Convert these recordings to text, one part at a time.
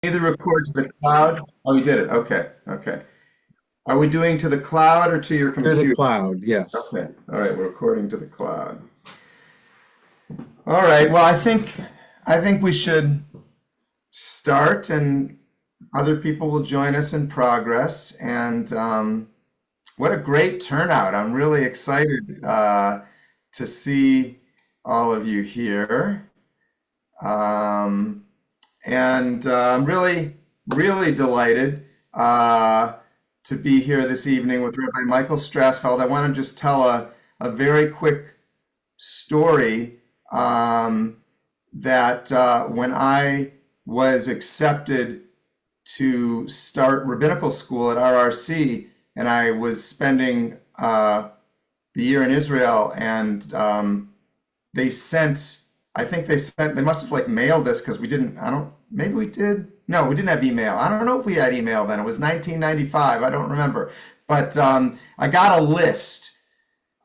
Either record to the cloud. Oh, you did it. Okay. Okay. Are we doing to the cloud or to your Through the computer? cloud, yes. Okay. All right. We're recording to the cloud. All right. Well, I think we should start, and other people will join us in progress. And what a great turnout! I'm really excited to see all of you here. Um, And I'm really, really delighted to be here this evening with Rabbi Michael Strassfeld. I want to just tell a very quick story that when I was accepted to start rabbinical school at RRC, and I was spending the year in Israel, and they sent, I think they must have like mailed this because we didn't, I don't, maybe we did. No, we didn't have email. I don't know if we had email then. It was 1995. I don't remember. But I got a list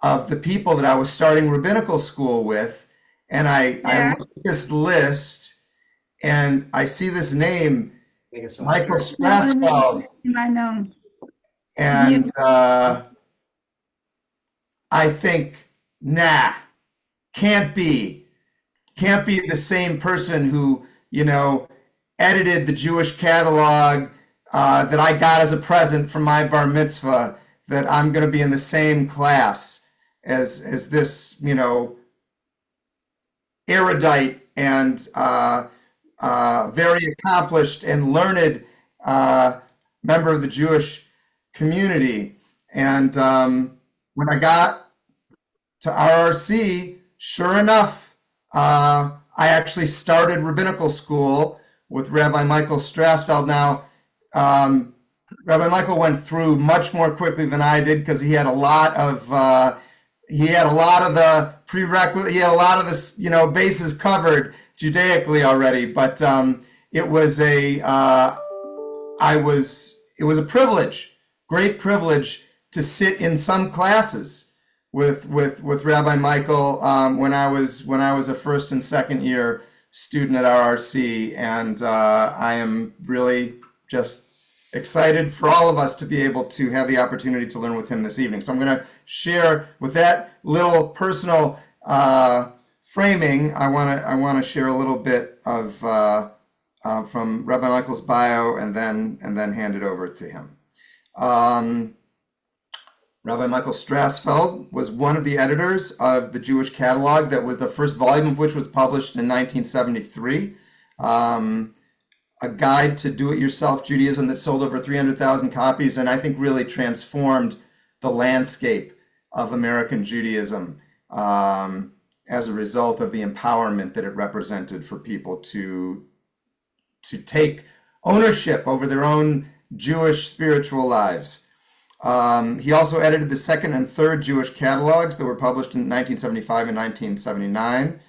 of the people that I was starting rabbinical school with. And I Yeah. looked at this list and I see this name, Michael No, Strassfeld. I know. And I think, nah, can't be. Can't be the same person who, edited the Jewish catalog that I got as a present from my bar mitzvah, that I'm going to be in the same class as this, erudite and very accomplished and learned member of the Jewish community. And when I got to RRC, sure enough, I actually started rabbinical school with Rabbi Michael Strassfeld. Now, Rabbi Michael went through much more quickly than I did because he had a lot of the prerequisites. He had a lot of this, bases covered Judaically already. But it was a privilege, great privilege, to sit in some classes with Rabbi Michael when I was a first and second year student at RRC, and I am really just excited for all of us to be able to have the opportunity to learn with him this evening. So I'm going to share with that little personal framing. I want to share a little bit of from Rabbi Michael's bio, and then hand it over to him. Rabbi Michael Strassfeld was one of the editors of the Jewish catalog, that was the first volume of which was published in 1973. A guide to do-it-yourself Judaism that sold over 300,000 copies, and I think really transformed the landscape of American Judaism as a result of the empowerment that it represented for people to take ownership over their own Jewish spiritual lives. He also edited the second and third Jewish catalogs that were published in 1975 and 1979,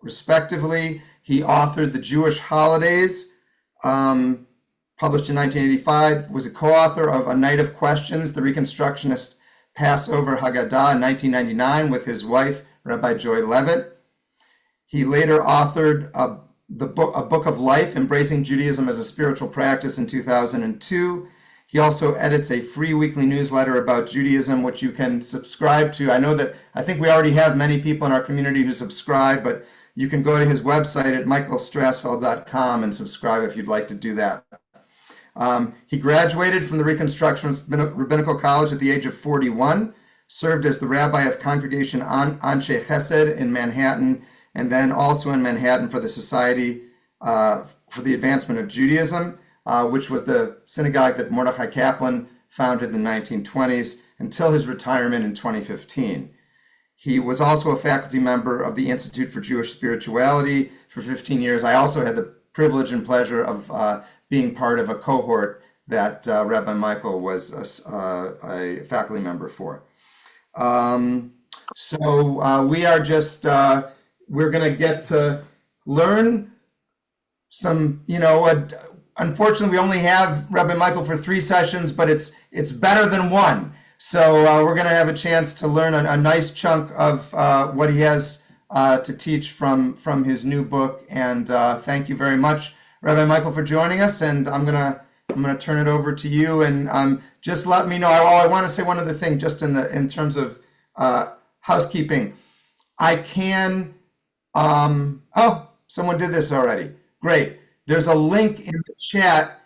respectively. He authored the Jewish Holidays, published in 1985, was a co-author of A Night of Questions, the Reconstructionist Passover Haggadah in 1999 with his wife, Rabbi Joy Levitt. He later authored a Book of Life, Embracing Judaism as a Spiritual Practice in 2002. He also edits a free weekly newsletter about Judaism, which you can subscribe to. I think we already have many people in our community who subscribe, but you can go to his website at michaelstrassfeld.com and subscribe if you'd like to do that. He graduated from the Reconstructionist Rabbinical College at the age of 41, served as the rabbi of Congregation Anshe Chesed in Manhattan, and then also in Manhattan for the Society for the Advancement of Judaism, which was the synagogue that Mordechai Kaplan founded in the 1920s, until his retirement in 2015. He was also a faculty member of the Institute for Jewish Spirituality for 15 years. I also had the privilege and pleasure of being part of a cohort that Rabbi Michael was a faculty member for. So we are just, we're going to get to learn some, unfortunately, we only have Rabbi Michael for 3 sessions, but it's better than one. So we're going to have a chance to learn a nice chunk of what he has to teach from his new book. And thank you very much, Rabbi Michael, for joining us, and I'm gonna turn it over to you. And just let me know. I want to say one other thing, just in terms of housekeeping. I can. Oh, someone did this already. Great. There's a link in the chat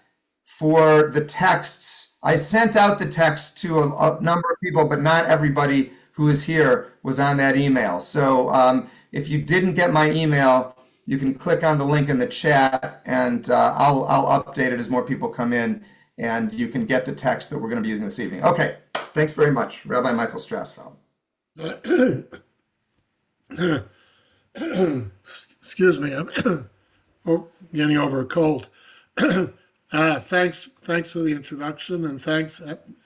for the texts. I sent out the text to a number of people, but not everybody who is here was on that email. So if you didn't get my email, you can click on the link in the chat, and I'll update it as more people come in, and you can get the text that we're going to be using this evening. Okay, thanks very much, Rabbi Michael Strassfeld. Excuse me, I'm getting over a cold. Thanks for the introduction, and thanks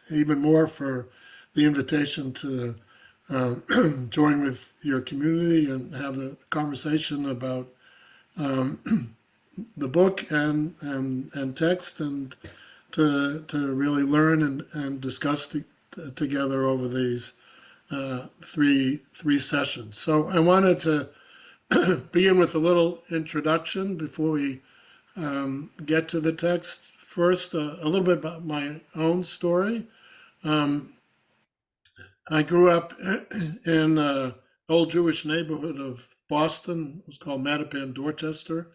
even more for the invitation to join with your community and have the conversation about the book and text, and to really learn and discuss together over these three sessions. So I wanted to begin with a little introduction before we get to the text. First, a little bit about my own story. I grew up in an old Jewish neighborhood of Boston. It was called Mattapan, Dorchester.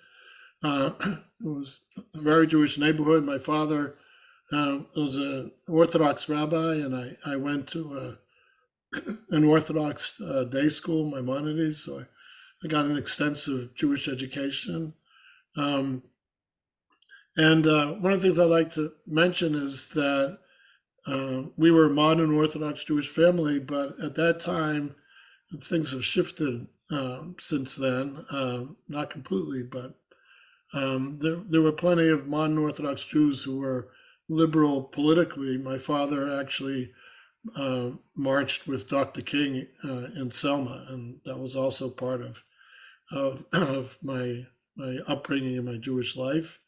It was a very Jewish neighborhood. My father was an Orthodox rabbi, and I went to an Orthodox day school, Maimonides, so I got an extensive Jewish education. And one of the things I'd like to mention is that we were a modern Orthodox Jewish family, but at that time, things have shifted since then. Not completely, but there were plenty of modern Orthodox Jews who were liberal politically. My father actually marched with Dr. King in Selma, and that was also part of my upbringing in my Jewish life.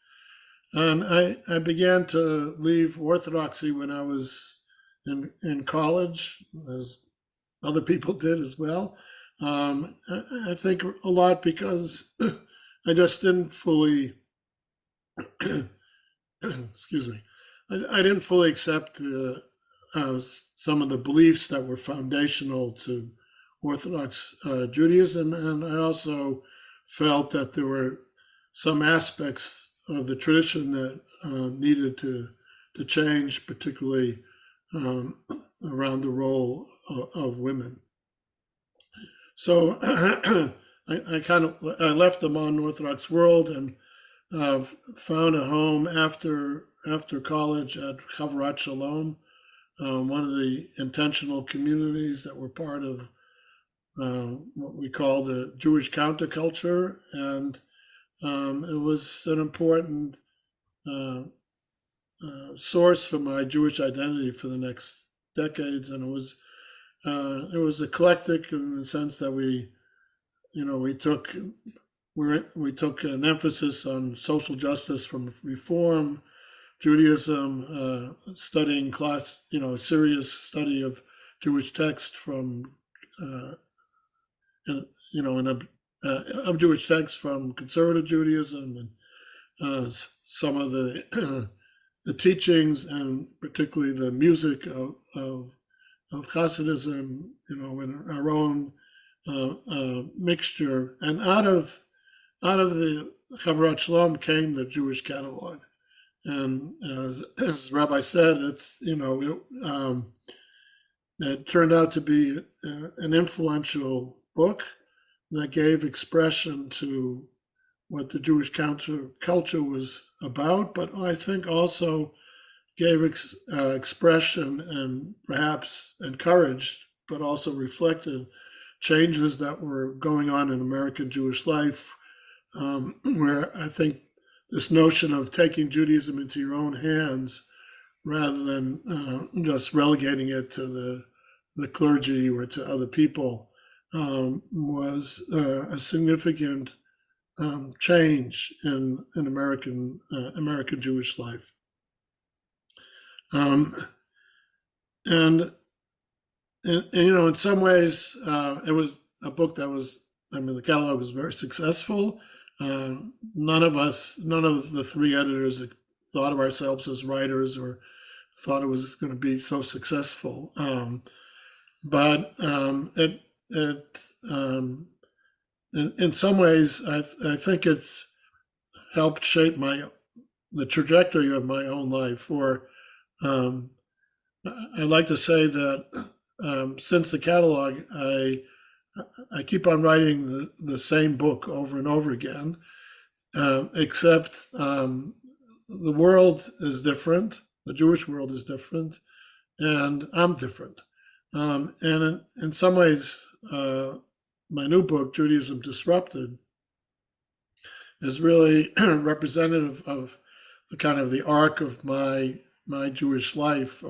And I began to leave Orthodoxy when I was in college, as other people did as well. I think a lot because I just didn't fully, excuse me, I didn't fully accept some of the beliefs that were foundational to Orthodox Judaism, and I also felt that there were some aspects of the tradition that needed to change, particularly around the role of women. So I left the modern Orthodox world and found a home after college at Chavarat Shalom, one of the intentional communities that were part of what we call the Jewish counterculture, and it was an important source for my Jewish identity for the next decades, and it was eclectic in the sense that we took an emphasis on social justice from Reform Judaism, studying a serious study of Jewish text from of Jewish texts from conservative Judaism, and some of the teachings, and particularly the music of Hasidism, in our own mixture. And out of the Chavarat Shalom came the Jewish catalog. And as the Rabbi said, it turned out to be an influential book that gave expression to what the Jewish culture was about, but I think also gave expression and perhaps encouraged, but also reflected changes that were going on in American Jewish life, where I think this notion of taking Judaism into your own hands rather than just relegating it to the clergy or to other people was a significant change in American Jewish life. And in some ways, it was a book that the catalog was very successful. None of the three editors thought of ourselves as writers or thought it was going to be so successful. But in some ways, I think it's helped shape the trajectory of my own life. Or I like to say that since the catalog, I keep on writing the same book over and over again, except the world is different, the Jewish world is different, and I'm different. And in some ways, my new book, Judaism Disrupted, is really representative of the kind of the arc of my Jewish life.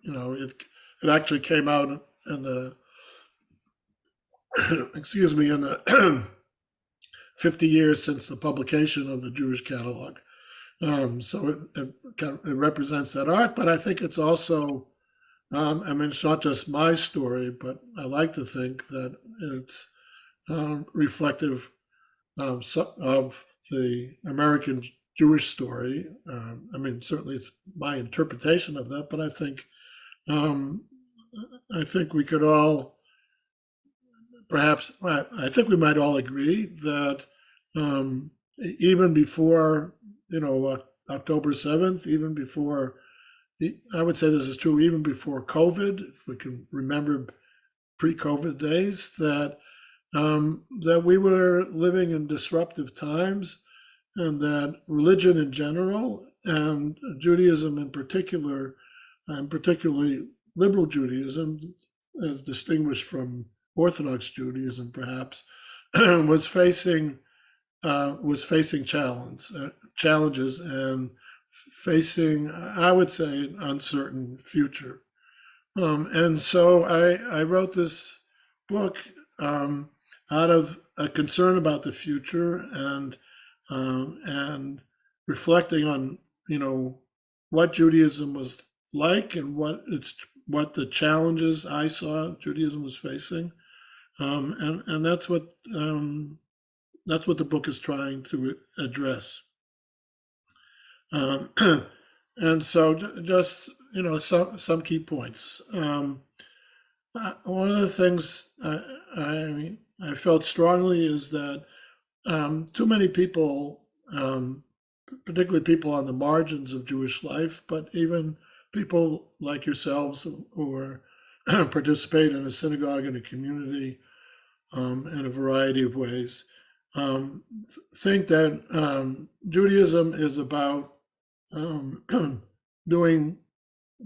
It actually came out in the excuse me, in the 50 years since the publication of the Jewish catalog. So it represents that arc, but I think it's also, it's not just my story, but I like to think that it's reflective of the American Jewish story. Certainly it's my interpretation of that, but I think we could all, I think we might all agree that even before, October 7th, even before, I would say this is true even before COVID, if we can remember pre-COVID days, that we were living in disruptive times, and that religion in general and Judaism in particular, and particularly liberal Judaism, as distinguished from Orthodox Judaism, perhaps, was facing challenges and facing, I would say, an uncertain future. And so I wrote this book out of a concern about the future and reflecting on what Judaism was like and what the challenges I saw Judaism was facing, and that's what the book is trying to address. And so just some key points. One of the things I felt strongly is that too many people, particularly people on the margins of Jewish life, but even people like yourselves who participate in a synagogue and a community in a variety of ways, think that Judaism is about doing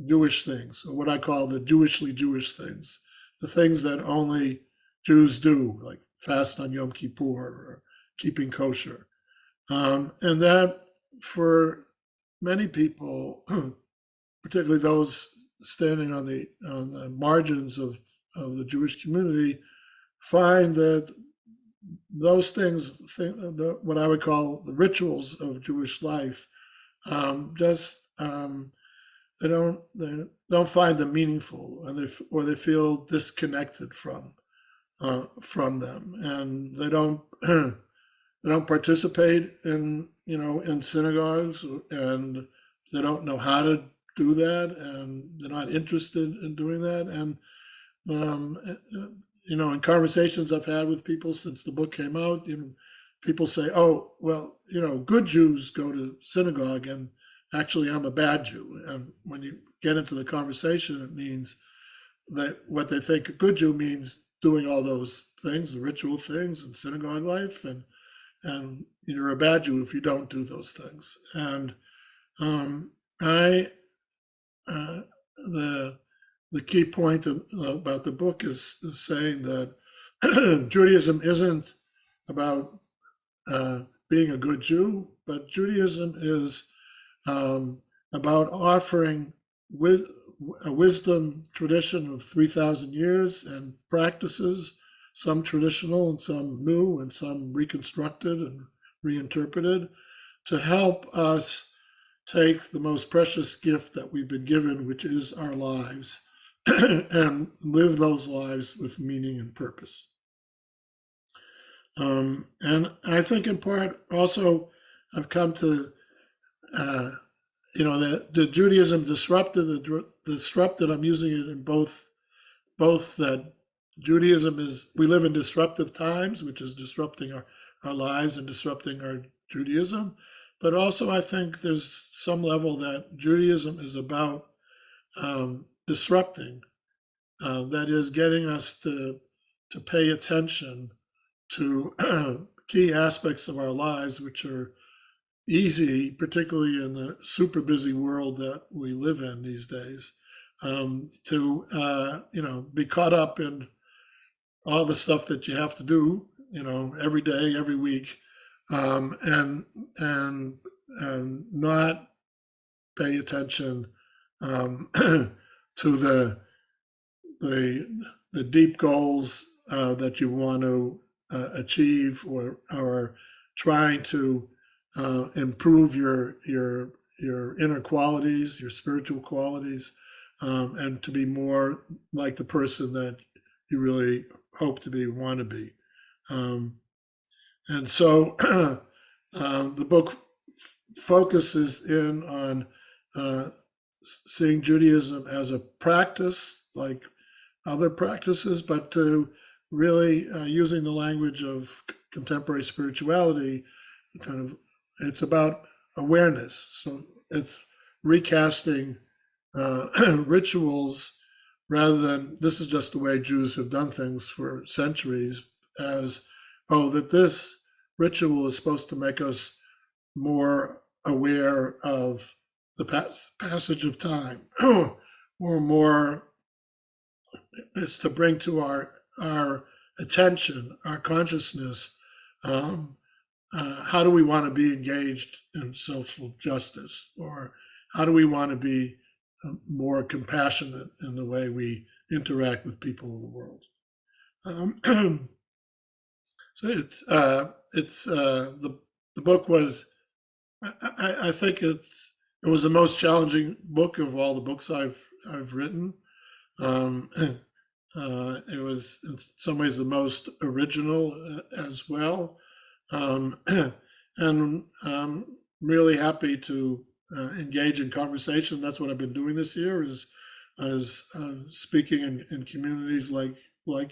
Jewish things, or what I call the Jewishly Jewish things, the things that only Jews do, like fast on Yom Kippur or keeping kosher. And that for many people, particularly those standing on the margins of the Jewish community, find that those things, what I would call the rituals of Jewish life, they don't find them meaningful, and they feel disconnected from them, and they don't participate in synagogues, and they don't know how to do that, and they're not interested in doing that. And in conversations I've had with people since the book came out, people say, "Oh, well, good Jews go to synagogue, and actually I'm a bad Jew." And when you get into the conversation, it means that what they think a good Jew means doing all those things, the ritual things in synagogue life, and you're a bad Jew if you don't do those things. And the key point about the book is saying that Judaism isn't about being a good Jew, but Judaism is about offering a wisdom tradition of 3,000 years and practices, some traditional and some new and some reconstructed and reinterpreted, to help us take the most precious gift that we've been given, which is our lives, and live those lives with meaning and purpose. And I think in part also I've come to, the Judaism disrupted, disrupted, I'm using it in both that Judaism is, we live in disruptive times, which is disrupting our lives and disrupting our Judaism. But also, I think there's some level that Judaism is about disrupting, that is, getting us to pay attention to key aspects of our lives, which are easy, particularly in the super busy world that we live in these days, to be caught up in all the stuff that you have to do, every day, every week, and not pay attention to the deep goals that you want to achieve, or trying to improve your inner qualities, your spiritual qualities, and to be more like the person that you really hope to be, want to be. And so the book focuses in on seeing Judaism as a practice like other practices, but to really using the language of contemporary spirituality, it's about awareness. So it's recasting rituals, rather than this is just the way Jews have done things for centuries, as, that this ritual is supposed to make us more aware of the passage of time, or more, it's to bring to our attention, our consciousness, how do we want to be engaged in social justice, or how do we want to be more compassionate in the way we interact with people in the world. So the book was, I think it was the most challenging book of all the books I've written. It was in some ways the most original as well, and I'm really happy to engage in conversation. That's what I've been doing this year, is speaking in communities like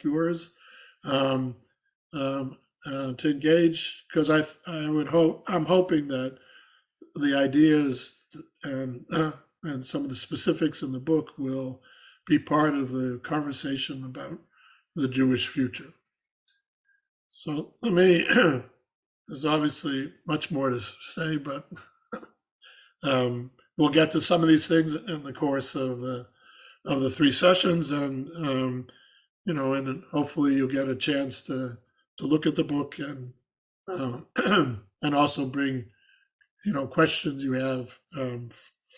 yours, to engage, because I'm hoping that the ideas and some of the specifics in the book will be part of the conversation about the Jewish future. So there's obviously much more to say, but we'll get to some of these things in the course of the 3 sessions, and and hopefully you'll get a chance to look at the book, and and also bring questions you have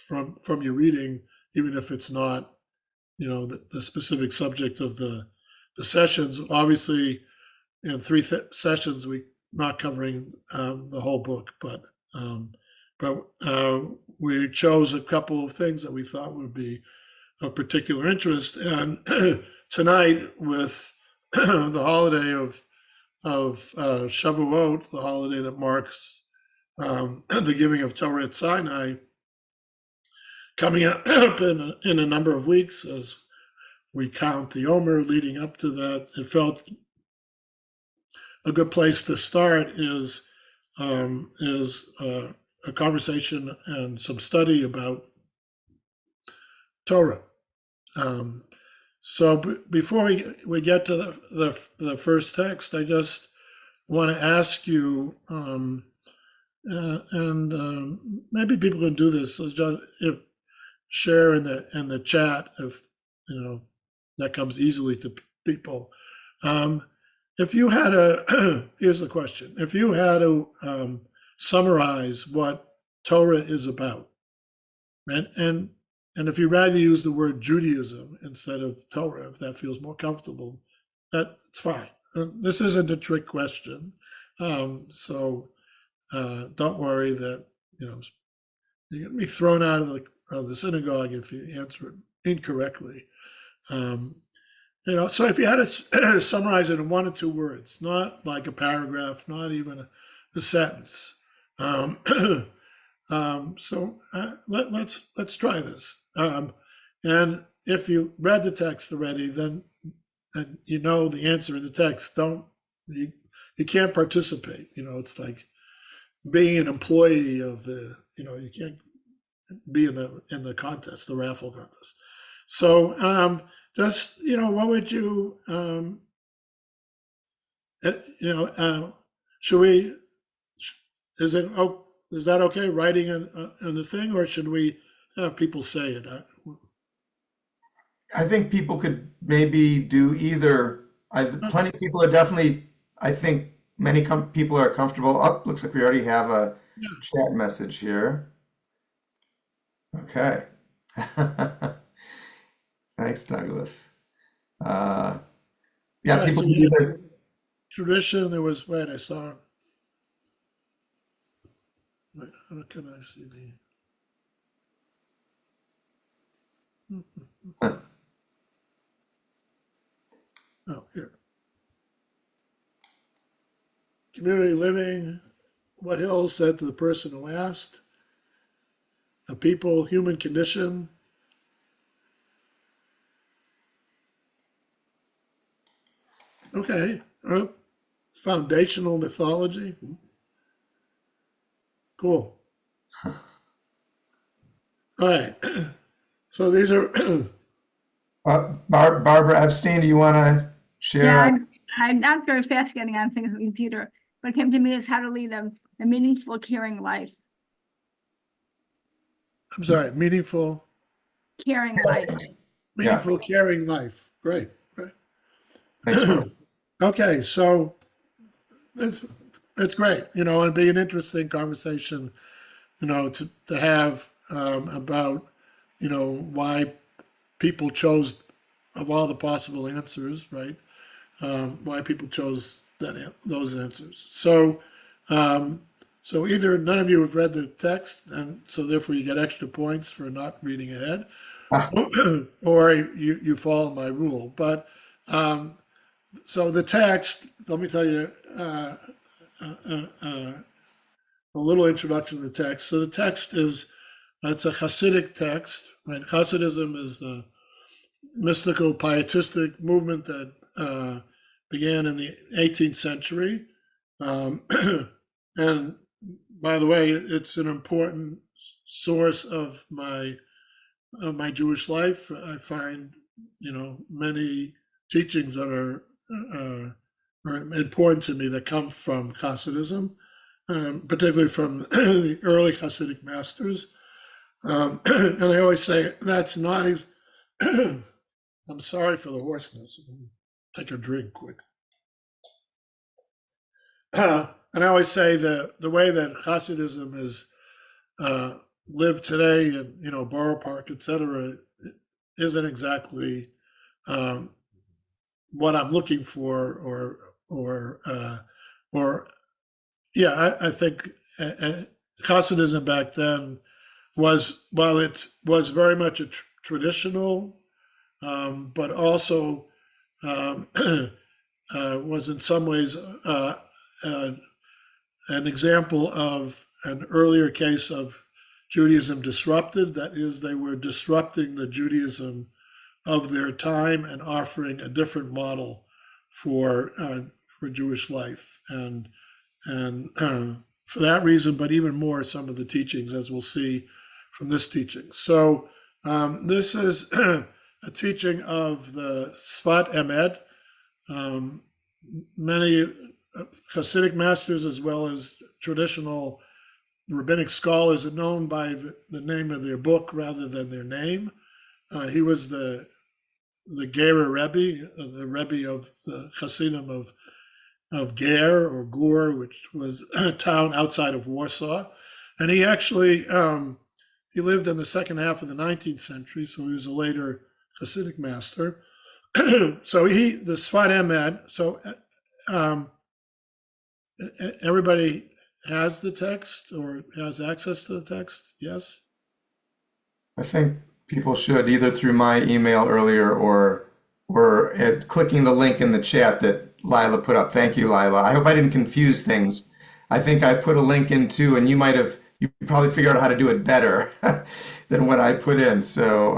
from your reading, even if it's not the specific subject of the sessions. Obviously, in 3 sessions we're not covering the whole book, but we chose a couple of things that we thought would be of particular interest. And tonight, with the holiday of Shavuot, the holiday that marks the giving of Torah at Sinai, coming up in a number of weeks, as we count the Omer leading up to that, it felt a good place to start is a conversation and some study about Torah. So before we get to the first text, I just want to ask you, and maybe people can do this, so just share in the chat if that comes easily to people. If you had here's the question: if you had to summarize what Torah is about, and if you'd rather use the word Judaism instead of Torah, if that feels more comfortable, that's fine. This isn't a trick question, so don't worry that you're going to be thrown out of the synagogue if you answer it incorrectly. So if you had to summarize it in 1 or 2 words, not like a paragraph, not even a sentence. Um, let's try this. And if you read the text already, then and you know the answer in the text, you can't participate. It's like being an employee of you can't be in the contest, the raffle contest. So just what would you should we is it oh is that okay writing in the thing, or should we have people say it? I think people could maybe do either. Plenty Okay. of people are definitely, I think many people are comfortable. Oh, looks like we already have a Yeah. chat message here. Okay. Thanks, Douglas. Uh, yeah, Yeah. people So can we had either. tradition. There was wait. I saw. Wait, how can I see the? Oh, here. Community living. What Hill said to the person who asked. A people, human condition. Okay. Foundational mythology. Cool. All right. So these are Barbara Epstein, do you want to Yeah, share? I'm not very fast getting on things on the computer. What came to me is how to lead a meaningful, caring life. I'm sorry, meaningful, Caring life. Yeah, caring life. Great, great. thanks, Barbara. Okay, so it's it's great, and be an interesting conversation, to have about, why people chose of all the possible answers, right? Why people chose those answers. So either none of you have read the text, and so therefore you get extra points for not reading ahead, or you follow my rule. But so the text, let me tell you a little introduction to the text. So the text it's a Hasidic text, right? Hasidism is the mystical pietistic movement that began in the 18th century. And by the way, it's an important source of my Jewish life. I find, many teachings that are important to me that come from Hasidism, particularly from the early Hasidic masters. And I always say that's not as. I'm sorry for the hoarseness. Take a drink quick. And I always say the way that Hasidism is lived today in Borough Park, etc., isn't exactly what I'm looking for, or yeah, I think Hasidism back then was, while it was very much a traditional, but also was in some ways uh, an example of an earlier case of Judaism disrupted. That is, they were disrupting the Judaism of their time and offering a different model for Jewish life, and for that reason, but even more, some of the teachings, as we'll see from this teaching. So this is a teaching of the Sfat Emet. Many Hasidic masters, as well as traditional rabbinic scholars, are known by the name of their book rather than their name. He was the Gera Rebbe, the Rebbe of the Hasidim of Ger or Gur, which was a town outside of Warsaw. And he actually he lived in the second half of the 19th century, so he was a later Hasidic master. So the Sfat Emet. So everybody has the text or has access to the text? Yes? I think people should either through my email earlier or or clicking the link in the chat that Lila put up. Thank you, Lila. I hope I didn't confuse things. I think I put a link in too, and you probably figured out how to do it better than what I put in. So,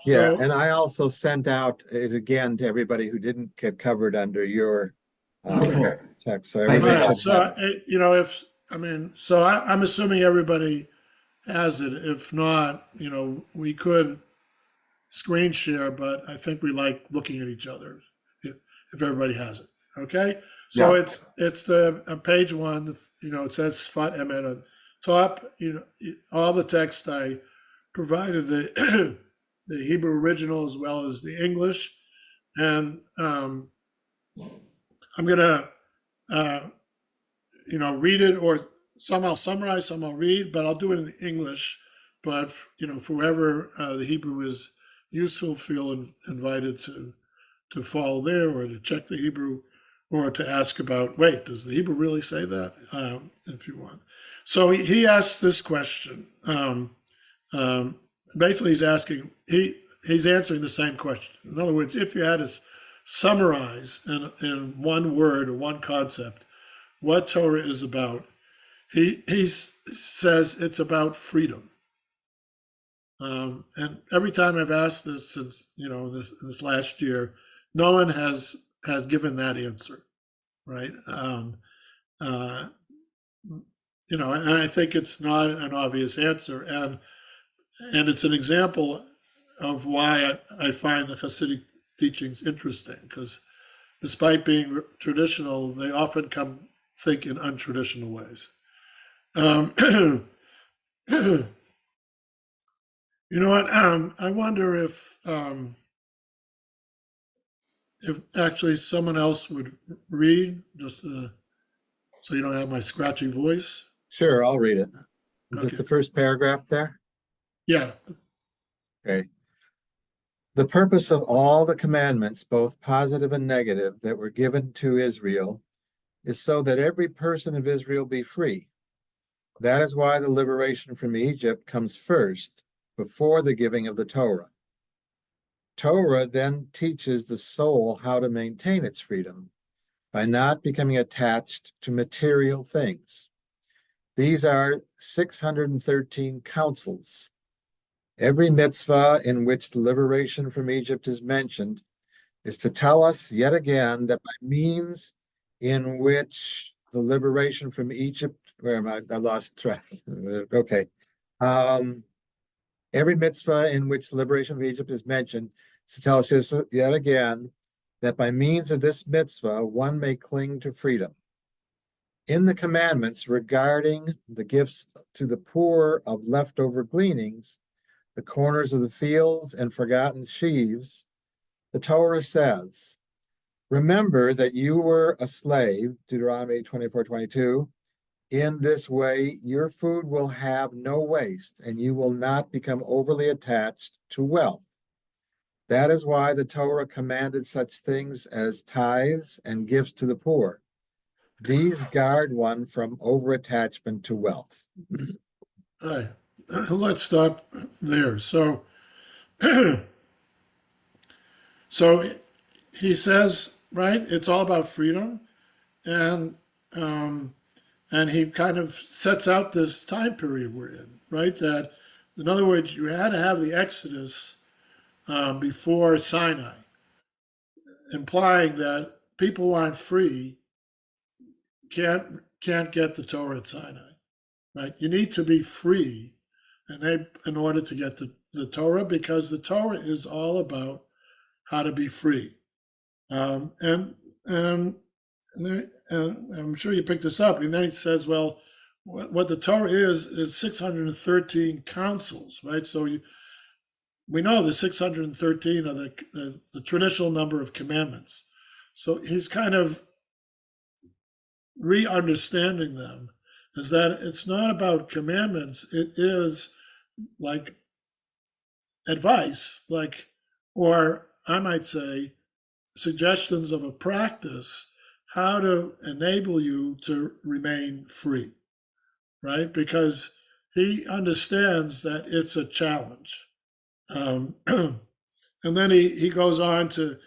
Yeah, So, and I also sent out it again to everybody who didn't get covered under your okay. text. So Thank everybody you. right. should So, have it. I'm assuming everybody has it. If not, we could screen share, but I think we like looking at each other if everybody has it. Okay. So Yeah. it's the page one. It says Sfat Emet on top. All the text I provided the the Hebrew original as well as the English, and I'm gonna read it, or some I'll summarize, some I'll read, but I'll do it in English. But for whoever the Hebrew is useful, feel invited to follow there, or to check the Hebrew, or to ask about, wait, does the Hebrew really say that? If you want. So he asks this question. Basically, he's answering the same question. In other words, if you had to summarize in one word or one concept what Torah is about, he says it's about freedom. And every time I've asked this since this last year, no one has given that answer, right? And I think it's not an obvious answer, and it's an example of why I find the Hasidic teachings interesting, because despite being traditional, they often think in untraditional ways. You know what? I wonder if actually someone else would read, just so you don't have my scratchy voice. Sure, I'll read it. Is this Okay. the first paragraph there? Yeah. Okay. The purpose of all the commandments, both positive and negative, that were given to Israel is so that every person of Israel be free. That is why the liberation from Egypt comes first, before the giving of the Torah. Torah then teaches the soul how to maintain its freedom by not becoming attached to material things. These are 613 counsels. Every mitzvah in which the liberation from Egypt is mentioned is to tell us yet again that by means in which the liberation from Egypt, where am I? I lost track. Okay. Every mitzvah in which the liberation of Egypt is mentioned is to tell us yet again that by means of this mitzvah, one may cling to freedom. In the commandments regarding the gifts to the poor of leftover gleanings, the corners of the fields and forgotten sheaves, the Torah says, remember that you were a slave, Deuteronomy 24:22. In this way, your food will have no waste, and you will not become overly attached to wealth. That is why the Torah commanded such things as tithes and gifts to the poor. These guard one from overattachment to wealth. All right. Let's stop there. So, so he says, right? It's all about freedom, and and he kind of sets out this time period we're in, right? That, in other words, you had to have the Exodus before Sinai, implying that people who aren't free can't get the Torah at Sinai, right? You need to be free, in order to get the Torah, because the Torah is all about how to be free, and I'm sure you picked this up. And then he says, well, what the Torah is 613 counsels, right? So we know the 613 are the traditional number of commandments. So he's kind of re-understanding them, is that it's not about commandments. It is like advice, or I might say, suggestions of a practice, how to enable you to remain free, right? Because he understands that it's a challenge. And And then he goes on to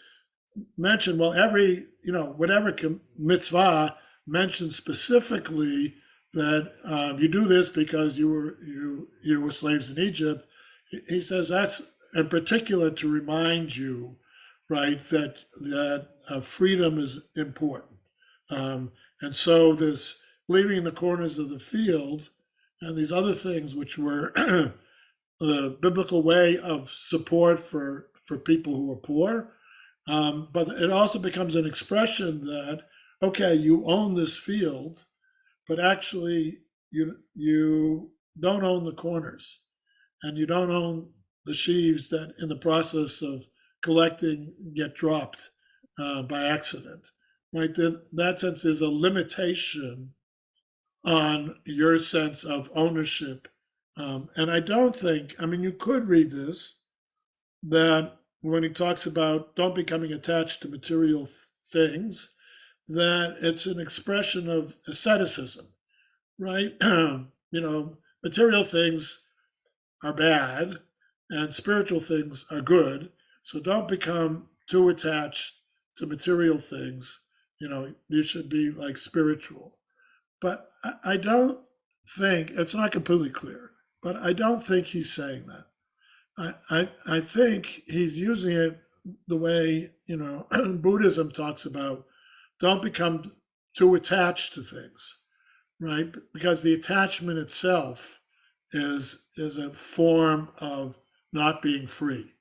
mention, well, every, whatever mitzvah mentions specifically that you do this because you were slaves in Egypt. He says that's in particular to remind you, right, that freedom is important. And so this leaving the corners of the field and these other things which were the biblical way of support for people who are poor. But it also becomes an expression that, okay, you own this field, but actually you don't own the corners, and you don't own the sheaves that in the process of collecting get dropped by accident, right? In that sense, there's a limitation on your sense of ownership. And I don't think, I mean, you could read this, that when he talks about don't becoming attached to material things, that it's an expression of asceticism, right? Material things are bad and spiritual things are good. So don't become too attached to material things. You should be like spiritual. But I don't think, it's not completely clear, but I don't think he's saying that. I think he's using it the way, Buddhism talks about don't become too attached to things, right? Because the attachment itself is a form of not being free.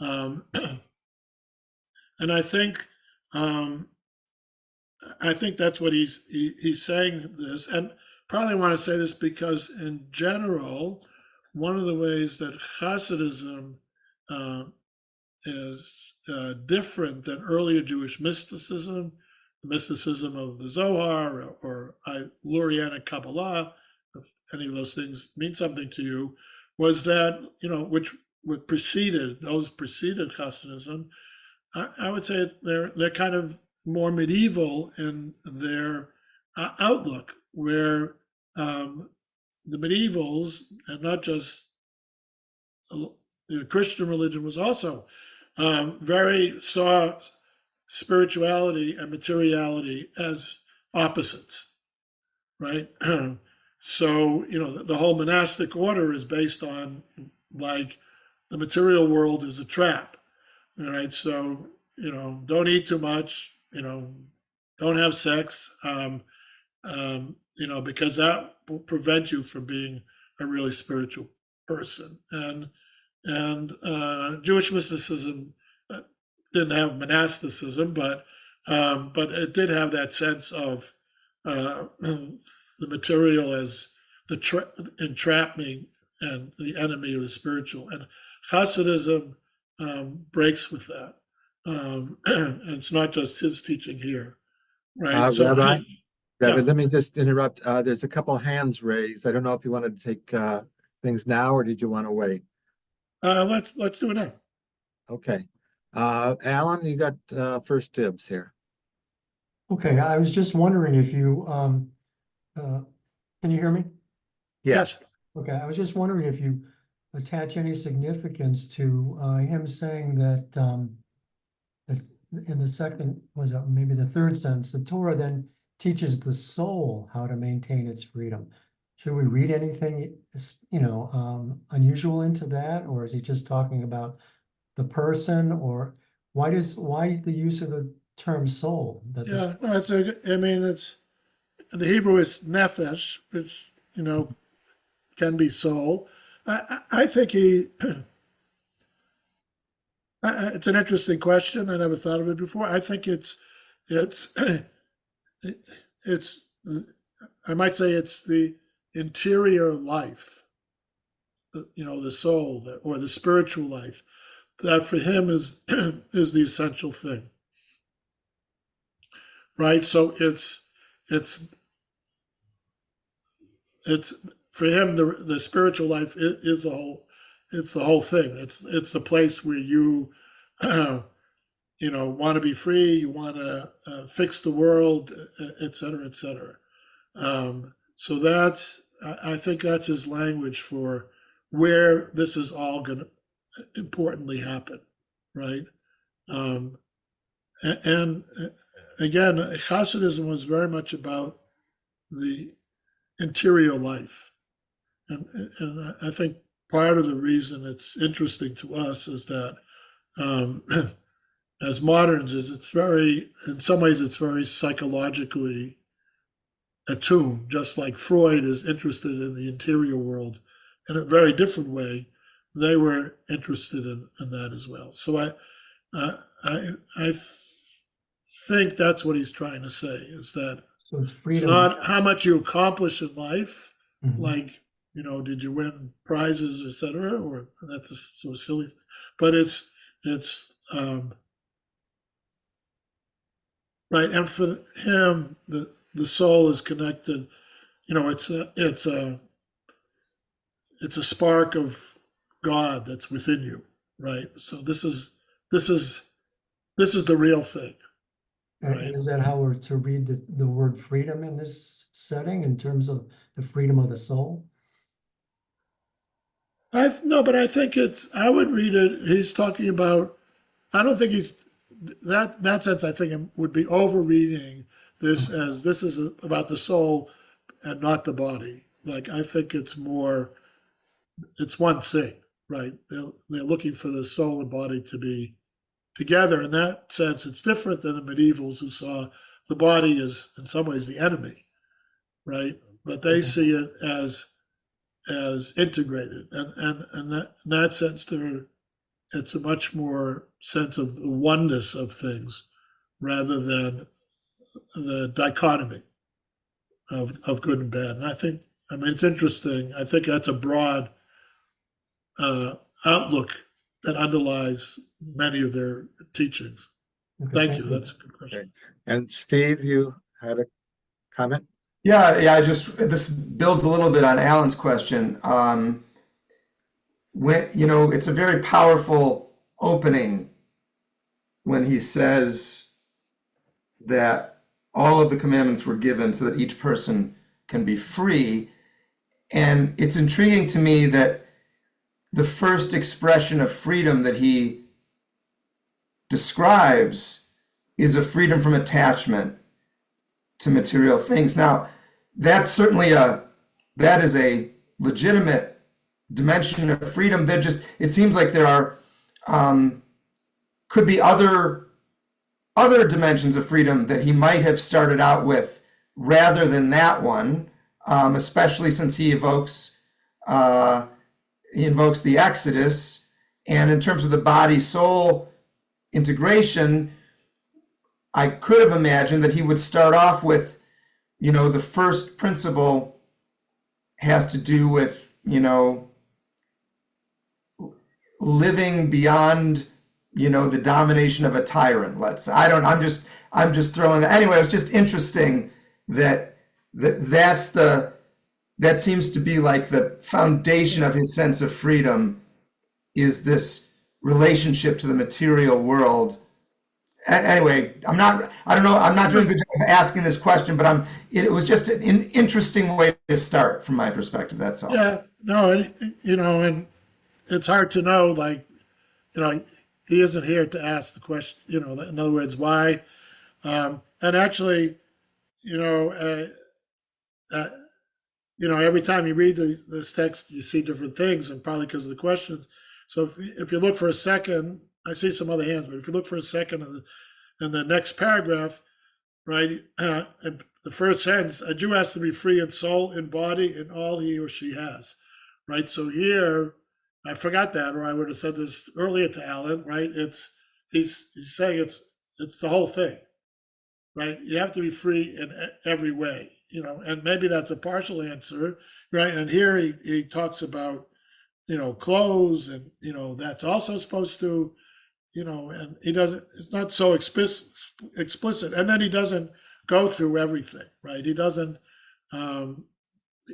And I think that's what he's saying this. And probably want to say this because in general, one of the ways that Hasidism is different than earlier Jewish mysticism, the mysticism of the Zohar or Lurianic Kabbalah, if any of those things mean something to you, was that, which preceded Hasidism, I would say they're kind of more medieval in their outlook, where the medievals, and not just the Christian religion, was also very saw spirituality and materiality as opposites, right? So, the whole monastic order is based on like the material world is a trap, right? So, don't eat too much, don't have sex, because that will prevent you from being a really spiritual person. And Jewish mysticism didn't have monasticism, but it did have that sense of the material as the entrapment and the enemy of the spiritual. And Hasidism breaks with that. And it's not just his teaching here, right? Rabbi, Yeah. let me just interrupt. There's a couple hands raised. I don't know if you wanted to take things now or did you want to wait? Let's do it now. Okay. Alan, you got first dibs here. Okay, I was just wondering if you, can you hear me? Yes. Okay, I was just wondering if you attach any significance to him saying that, that in the second, was it maybe the third sentence, the Torah then teaches the soul how to maintain its freedom. Should we read anything, unusual into that, or is he just talking about the person, or why the use of the term soul? That Yeah, it's the Hebrew is nephesh, which can be soul. I think it's an interesting question. I never thought of it before. I think it's I might say it's the interior life, the soul or the spiritual life that for him is is the essential thing. Right. So it's for him the spiritual life is the whole. It's the whole thing. It's the place where you want to be free. You want to fix the world, et cetera, et cetera. So I think that's his language for where this is all going to importantly happen. right? And again, Hasidism was very much about the interior life. And I think part of the reason it's interesting to us is that as moderns is in some ways it's very psychologically attuned, just like Freud is interested in the interior world in a very different way. They were interested in that as well. So I think that's what he's trying to say, is that So it's it's freedom. not how much you accomplish in life, Mhm. like, did you win prizes, etc., or that's a sort of silly, but it's right. And for him, the soul is connected. It's a spark of God that's within you, right? So this is the real thing. And Right. is that how we're to read the word freedom in this setting in terms of the freedom of the soul? No, but I think I would read it. He's talking about. I don't think he's that sense. I think it would be overreading this as this is about the soul and not the body. Like, I think it's one thing, right? They're looking for the soul and body to be together. In that sense, it's different than the medievals who saw the body as, in some ways, the enemy, right? But they see it as integrated, and in that sense, it's a much more sense of the oneness of things rather than the dichotomy of good and bad. And I mean, it's interesting. I think that's a broad outlook that underlies many of their teachings. Okay, Thank you. That's a good question. Okay. And Steve, you had a comment? Yeah, this builds a little bit on Alan's question. It's a very powerful opening when he says that all of the commandments were given so that each person can be free. And it's intriguing to me that the first expression of freedom that he describes is a freedom from attachment to material things. Now, that's certainly that is a legitimate dimension of freedom. It seems like there are could be other dimensions of freedom that he might have started out with rather than that one, especially since he invokes the Exodus. And in terms of the body-soul integration, I could have imagined that he would start off with, the first principle has to do with, living beyond, the domination of a tyrant. I'm just throwing that. Anyway, it was just interesting that seems to be like the foundation of his sense of freedom, is this relationship to the material world. Anyway, I'm not doing a good job of asking this question, but it was just an interesting way to start from my perspective. That's all. Yeah, no, and it's hard to know, like, he isn't here to ask the question, in other words, why. And actually, every time you read this text, you see different things, and probably because of the questions. So if you look for a second, I see some other hands, but if you look for a second in the next paragraph, right, and the first sentence, a Jew has to be free in soul, in body, in all he or she has, right? So here, I forgot that, or I would have said this earlier to Alan, right? He's saying it's the whole thing, right? You have to be free in every way, and maybe that's a partial answer, right? And here he talks about, clothes, and, that's also supposed to, and he doesn't, it's not so explicit. And then he doesn't go through everything, right? He doesn't,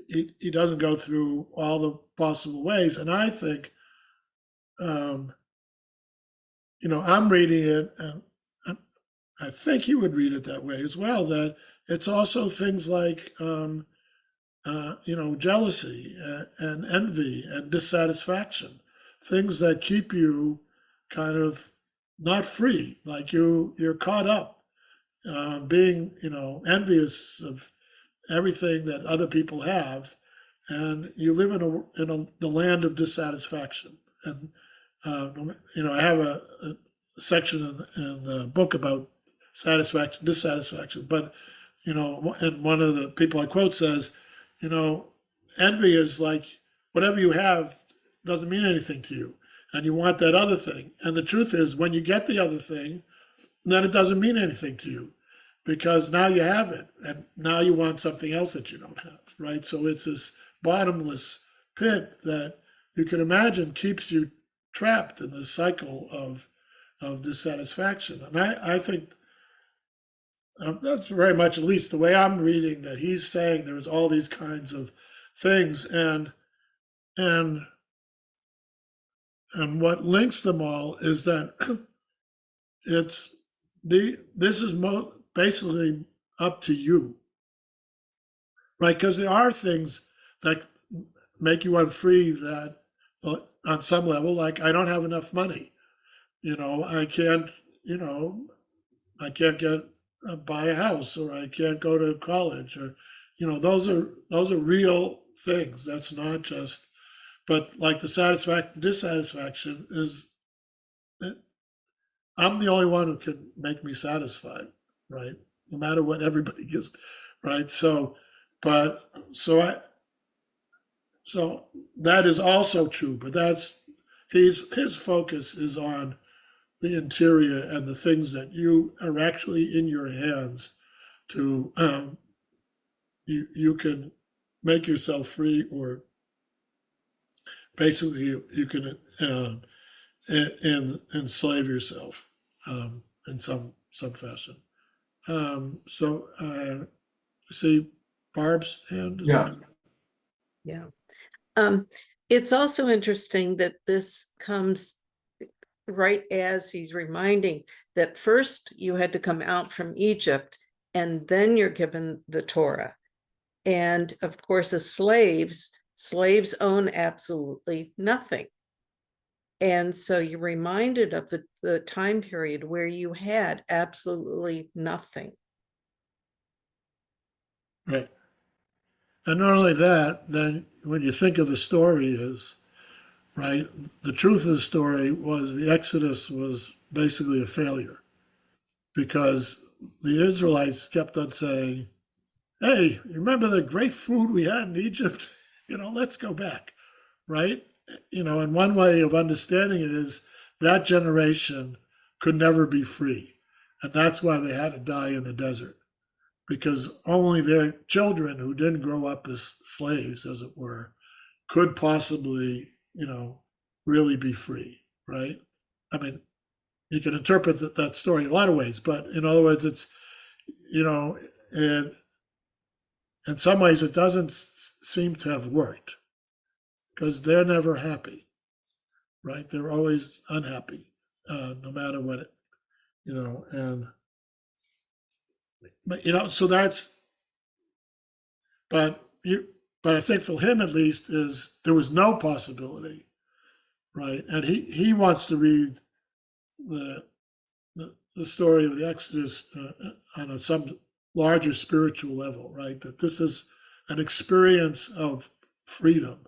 he doesn't go through all the possible ways. And I think, I'm reading it, and I think he would read it that way as well, that it's also things like, jealousy and envy and dissatisfaction, things that keep you kind of not free. Like you're caught up, being, envious of everything that other people have, and you live in the land of dissatisfaction. And I have a section in the book about satisfaction, dissatisfaction. But and one of the people I quote says, envy is like whatever you have doesn't mean anything to you, and you want that other thing. And the truth is, when you get the other thing, then it doesn't mean anything to you, because now you have it, and now you want something else that you don't have, right? So it's this bottomless pit that you can imagine keeps you trapped in this cycle of dissatisfaction. And I think that's very much, at least the way I'm reading, that he's saying there's all these kinds of things, and what links them all is that this is basically up to you, right? Because there are things that make you unfree, that on some level, like I don't have enough money, I can't get buy a house, or I can't go to college, or those are real things. That's not just, but like the dissatisfaction is, I'm the only one who can make me satisfied, right? No matter what everybody gives, right? So that is also true, but his focus is on the interior and the things that you are actually in your hands to, you can make yourself free, or basically you can enslave yourself in some fashion. See Barb's hand. Yeah. Yeah. It's also interesting that this comes right as he's reminding that first you had to come out from Egypt, and then you're given the Torah. And of course, as slaves own absolutely nothing. And so you're reminded of the time period where you had absolutely nothing. Right. And not only that, then when you think of the story is, right, the truth of the story was the Exodus was basically a failure, because the Israelites kept on saying, hey, remember the great food we had in Egypt? Let's go back, right? And one way of understanding it is that generation could never be free. And that's why they had to die in the desert, because only their children who didn't grow up as slaves, as it were, could possibly, really be free, right? I mean, you can interpret that story in a lot of ways, but in other words, it's, and in some ways it doesn't seem to have worked, because they're never happy, right? They're always unhappy, no matter what it, so that's, but I think for him at least is there was no possibility, right? And he wants to read the story of the Exodus on some larger spiritual level, right? That this is an experience of freedom.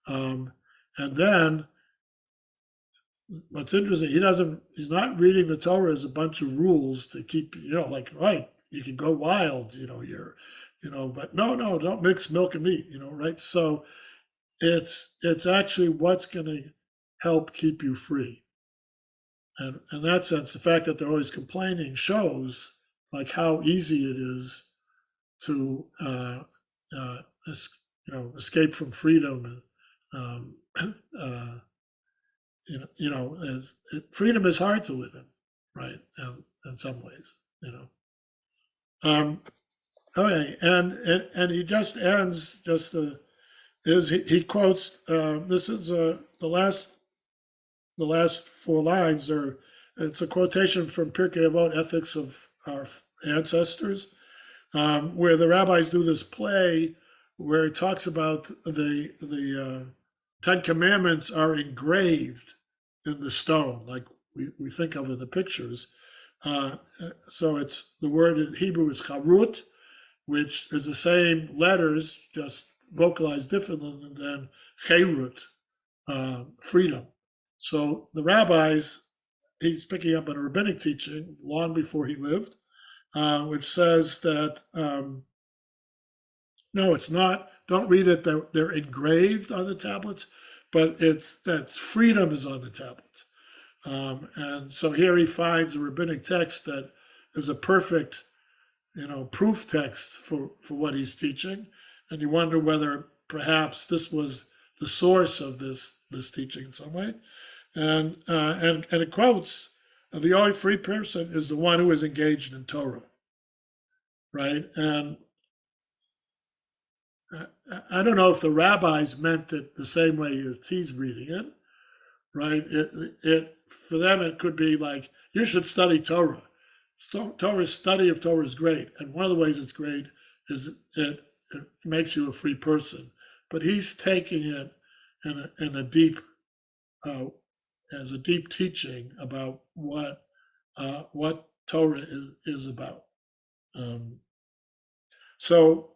And then what's interesting, he's not reading the Torah as a bunch of rules to keep, like, right, you can go wild, but no, don't mix milk and meat, right? So it's actually what's going to help keep you free. And in that sense, the fact that they're always complaining shows like how easy it is to escape from freedom. Freedom is hard to live in, right? In some ways, Okay, and he just ends he quotes this is the last four lines it's a quotation from Pirkei Avot, Ethics of Our Ancestors, where the rabbis do this play where it talks about the Ten Commandments are engraved in the stone, like we think of in the pictures. So it's the word in Hebrew is charut, which is the same letters, just vocalized differently than cherut, freedom. So the rabbis, he's picking up on a rabbinic teaching long before he lived, which says that, no, it's not, don't read it that they're engraved on the tablets, but it's that freedom is on the tablets. And so here he finds a rabbinic text that is a perfect, proof text for what he's teaching. And you wonder whether perhaps this was the source of this teaching in some way. And it quotes, the only free person is the one who is engaged in Torah, right? And I don't know if the rabbis meant it the same way as he's reading it, right? It for them, it could be like, you should study Torah. Study of Torah is great. And one of the ways it's great is it makes you a free person. But he's taking it in a deep, as a deep teaching about what Torah is about. So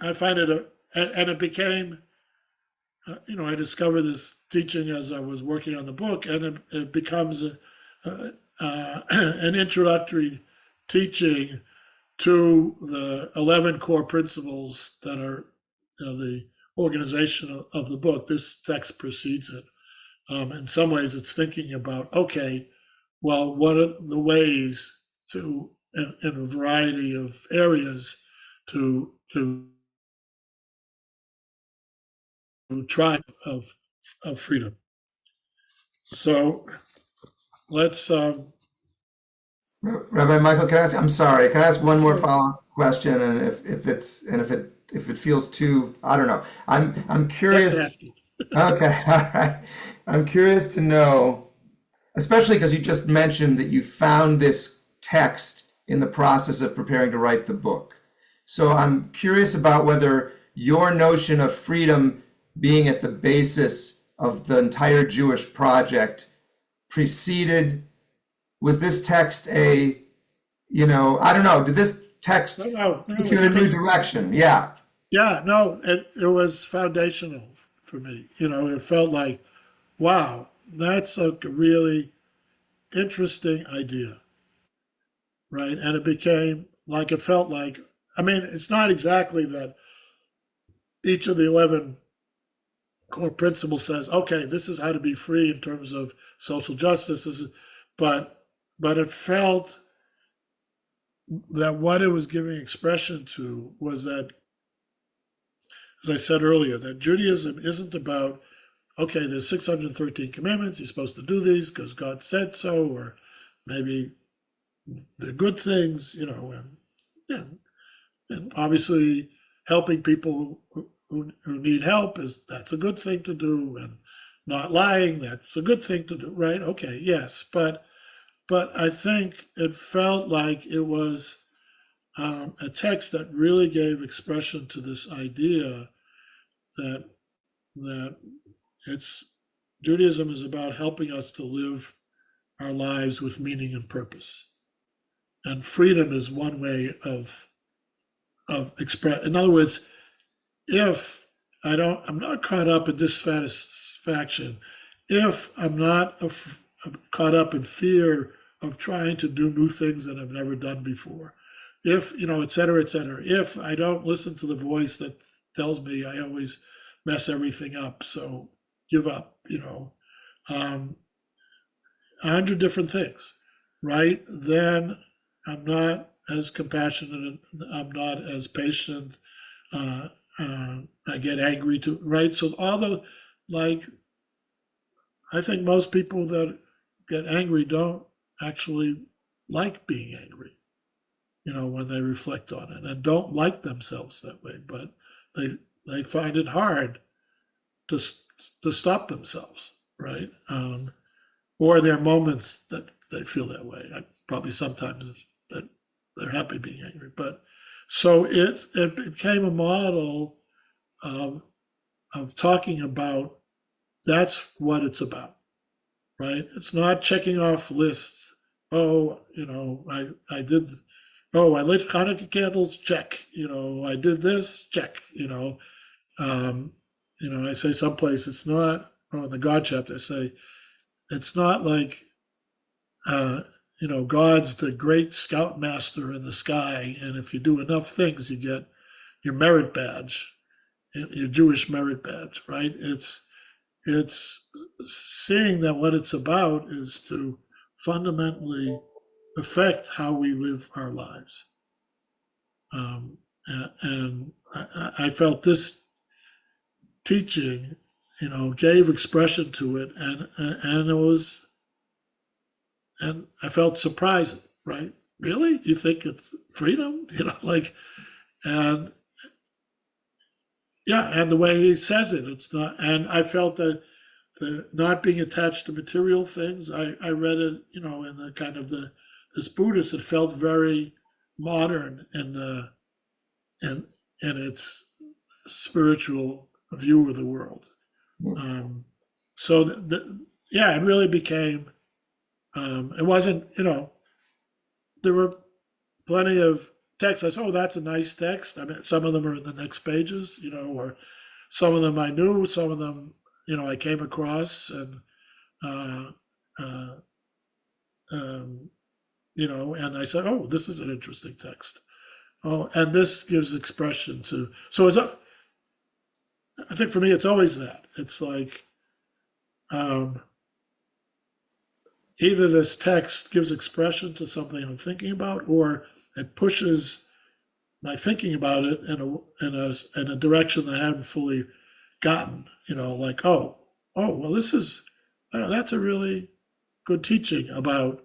I find it, and it became, I discovered this teaching as I was working on the book, and it becomes an introductory teaching to the 11 core principles that are the organization of the book. This text precedes it. In some ways, it's thinking about, okay, well, what are the ways to, in a variety of areas, to try of freedom. So let's. Rabbi Michael, can I ask? I'm sorry. Can I ask one more follow-up question? And if it feels too, I don't know. I'm curious. Okay, all right. I'm curious to know, especially because you just mentioned that you found this text in the process of preparing to write the book. So I'm curious about whether your notion of freedom being at the basis of the entire Jewish project preceded, was this text I don't know, did this text No, take you in a new direction? Yeah. Yeah, no, it was foundational for me. It felt like, wow, that's a really interesting idea, right? And it felt like, it's not exactly that each of the 11 core principles says, okay, this is how to be free in terms of social justice. But it felt that what it was giving expression to was that, as I said earlier, that Judaism isn't about, okay, there's 613 commandments, you're supposed to do these because God said so, or maybe they're good things, and obviously helping people who need help that's a good thing to do, and not lying, that's a good thing to do, right? Okay, yes, but I think it felt like it was a text that really gave expression to this idea that Judaism is about helping us to live our lives with meaning and purpose, and freedom is one way of express. In other words, if I'm not caught up in dissatisfaction, if I'm not caught up in fear of trying to do new things that I've never done before, if, et cetera, if I don't listen to the voice that tells me I always mess everything up, so give up, 100 different things, right? Then I'm not as compassionate, I'm not as patient, I get angry too, right? So I think most people that get angry don't actually like being angry, when they reflect on it, and don't like themselves that way, but they find it hard to stop themselves, right? Or there are moments that they feel that way. Probably sometimes that they're happy being angry, but so it became a model of talking about that's what it's about, right? It's not checking off lists. Oh, I did. Oh, I lit Hanukkah candles. Check. I did this. Check. Um, I say someplace it's not. Oh, in the God chapter, I say it's not like God's the great scoutmaster in the sky, and if you do enough things, you get your merit badge, your Jewish merit badge, right? It's seeing that what it's about is to fundamentally affect how we live our lives. And I felt this teaching, gave expression to it, and it was, and I felt surprised, right? Really? You think it's freedom? And yeah, and the way he says it, it's not, and I felt that the not being attached to material things, I read it, in the kind of this Buddhist, it felt very modern in its spiritual view of the world. So yeah, it really became, it wasn't, there were plenty of texts. I said, oh, that's a nice text. I mean, some of them are in the next pages, or some of them I knew, some of them, I came across, and, and I said, oh, this is an interesting text. Oh, and this gives expression to, so I think for me, it's always that. It's like, either this text gives expression to something I'm thinking about, or it pushes my thinking about it in a direction that I haven't fully gotten. Like, oh, well, that's a really good teaching about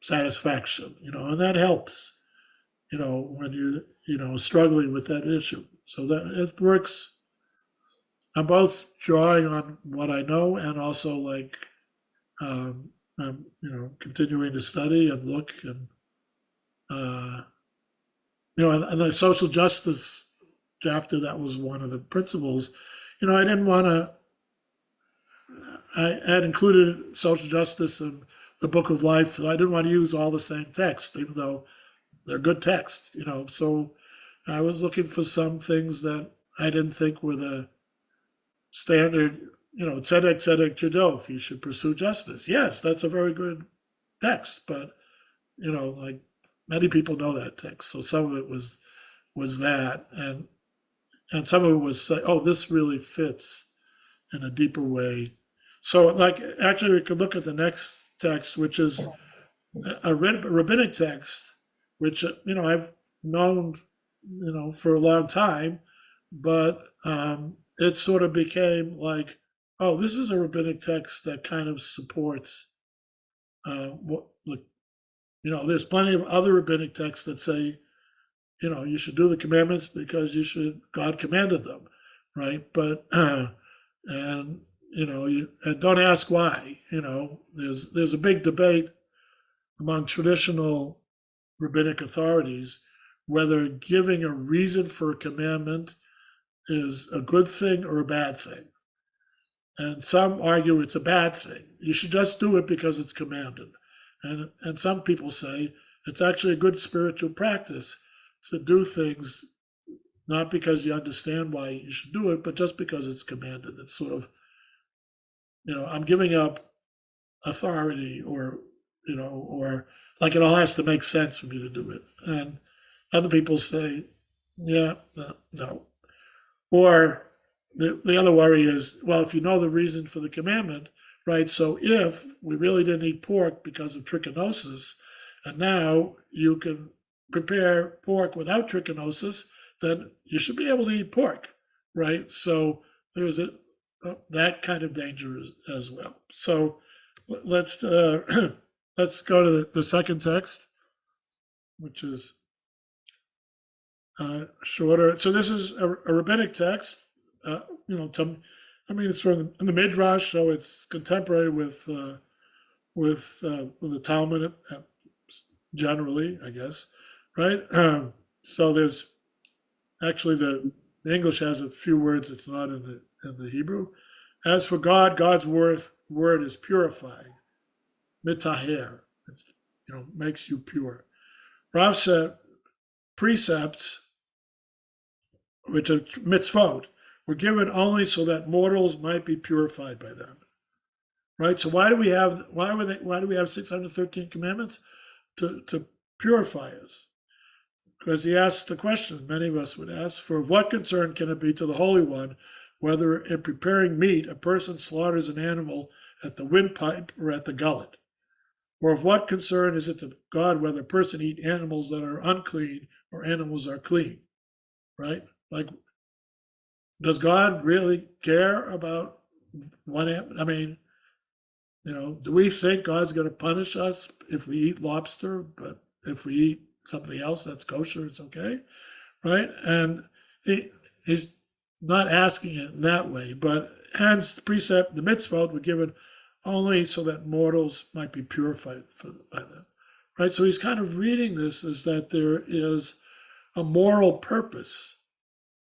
satisfaction, and that helps, when you're struggling with that issue. So that it works. I'm both drawing on what I know and also like, I'm, continuing to study and look, and and the social justice chapter, that was one of the principles. I didn't want to. I had included social justice in the Book of Life. I didn't want to use all the same text, even though they're good texts. So I was looking for some things that I didn't think were the standard. Tzedek tzedek terdov, you should pursue justice. Yes, that's a very good text, but like many people know that text. So some of it was that, and some of it was say, oh, this really fits in a deeper way. So like actually, we could look at the next text, which is a rabbinic text, which I've known for a long time, but it sort of became like, oh, this is a rabbinic text that kind of supports what, there's plenty of other rabbinic texts that say, you should do the commandments because God commanded them, right? But and and don't ask why. There's a big debate among traditional rabbinic authorities whether giving a reason for a commandment is a good thing or a bad thing. And some argue it's a bad thing. You should just do it because it's commanded. And some people say it's actually a good spiritual practice to do things not because you understand why you should do it, but just because it's commanded. It's sort of, I'm giving up authority, or like it all has to make sense for me to do it. And other people say, yeah, no. Or the other worry is, well, if you know the reason for the commandment, right? So if we really didn't eat pork because of trichinosis, and now you can prepare pork without trichinosis, then you should be able to eat pork, right? So there's that kind of danger as well. So let's let's go to the second text, which is shorter. So this is a rabbinic text. It's from the Midrash, so it's contemporary with the Talmud generally, I guess, right? So there's actually the English has a few words that's not in the Hebrew. As for God, God's word word is purifying. Mitaher, makes you pure. Rav said precepts, which are mitzvot, were given only so that mortals might be purified by them. Right? So why do we have 613 commandments? To purify us. Because he asks the question, many of us would ask, for what concern can it be to the Holy One whether in preparing meat a person slaughters an animal at the windpipe or at the gullet? Or of what concern is it to God whether a person eat animals that are unclean or animals are clean? Right? Like, does God really care about one animal? I mean, do we think God's going to punish us if we eat lobster, but if we eat something else that's kosher, it's okay, right? And he's not asking it in that way, but hence the precept, the mitzvot were given only so that mortals might be purified by them, right? So he's kind of reading this as that there is a moral purpose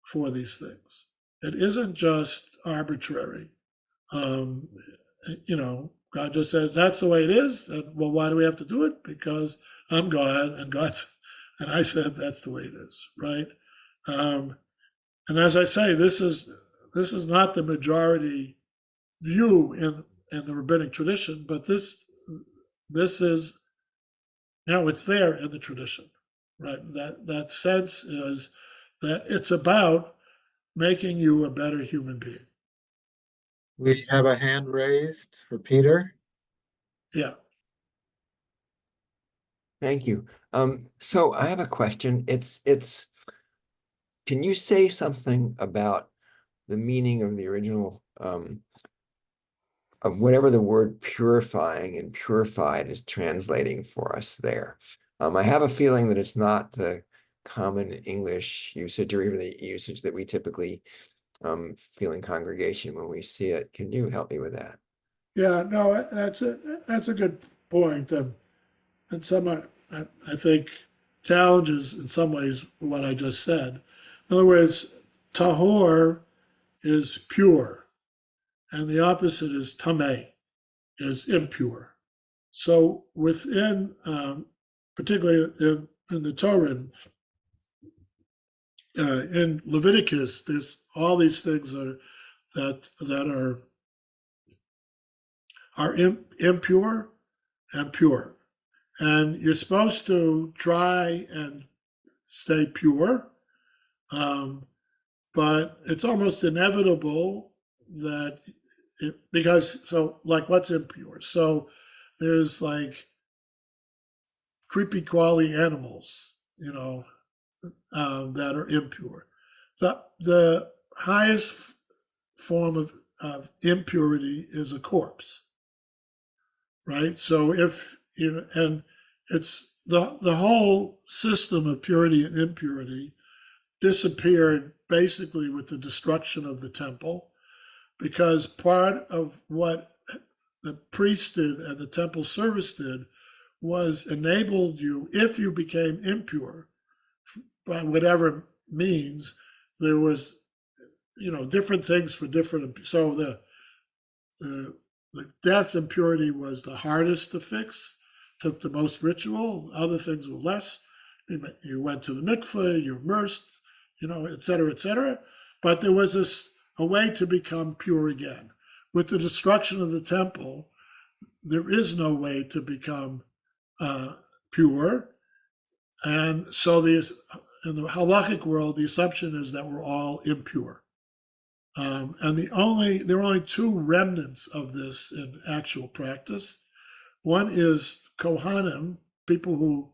for these things. It isn't just arbitrary. God just says that's the way it is. And, well, why do we have to do it? Because I'm God, and I said that's the way it is, right? And as I say, this is not the majority view in the rabbinic tradition, but this is, it's there in the tradition, right? That sense is that it's about making you a better human being. We have a hand raised for Peter. Yeah. Thank you. So I have a question. Can you say something about the meaning of the original, of whatever the word purifying and purified is translating for us there? I have a feeling that it's not the common English usage or even the usage that we typically feel in congregation when we see it. Can you help me with that? Yeah, no, that's a good point. And somewhat, I think, challenges in some ways what I just said. In other words, tahor is pure, and the opposite is tameh, is impure. So within, particularly in the Torah, in Leviticus, there's all these things that are impure and pure. And you're supposed to try and stay pure, but it's almost inevitable that what's impure? So there's like creepy crawly animals, that are impure. The highest form of impurity is a corpse, right? So and it's the whole system of purity and impurity disappeared basically with the destruction of the temple, because part of what the priest did and the temple service did was enabled you, if you became impure by whatever means, there was different things for different. So the death impurity was the hardest to fix, took the most ritual. Other things were less. You went to the mikveh, you immersed, et cetera, et cetera. But there was a way to become pure again. With the destruction of the temple, there is no way to become pure. And so in the halachic world, the assumption is that we're all impure. And there are only two remnants of this in actual practice. One is Kohanim, people who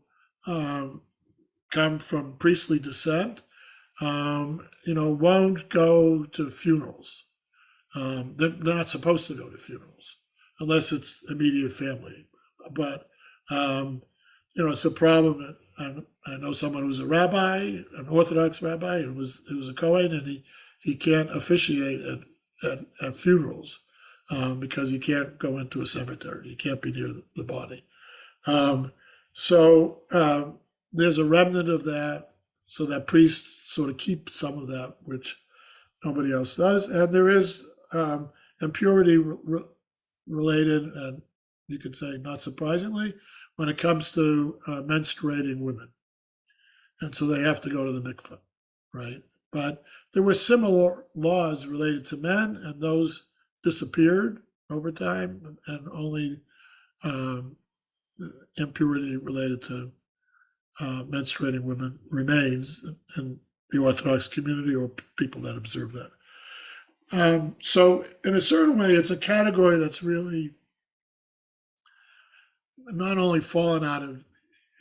come from priestly descent, won't go to funerals. They're not supposed to go to funerals unless it's immediate family. But it's a problem. I know someone who's a rabbi, an Orthodox rabbi, and it was a Kohen, and he can't officiate at funerals because he can't go into a cemetery. He can't be near the body. So there's a remnant of that, so that priests sort of keep some of that, which nobody else does. And there is impurity related, and you could say not surprisingly, when it comes to menstruating women. And so they have to go to the mikveh, right? But there were similar laws related to men, and those disappeared over time, and only impurity related to menstruating women remains in the Orthodox community or people that observe that. So in a certain way, it's a category that's really not only fallen out of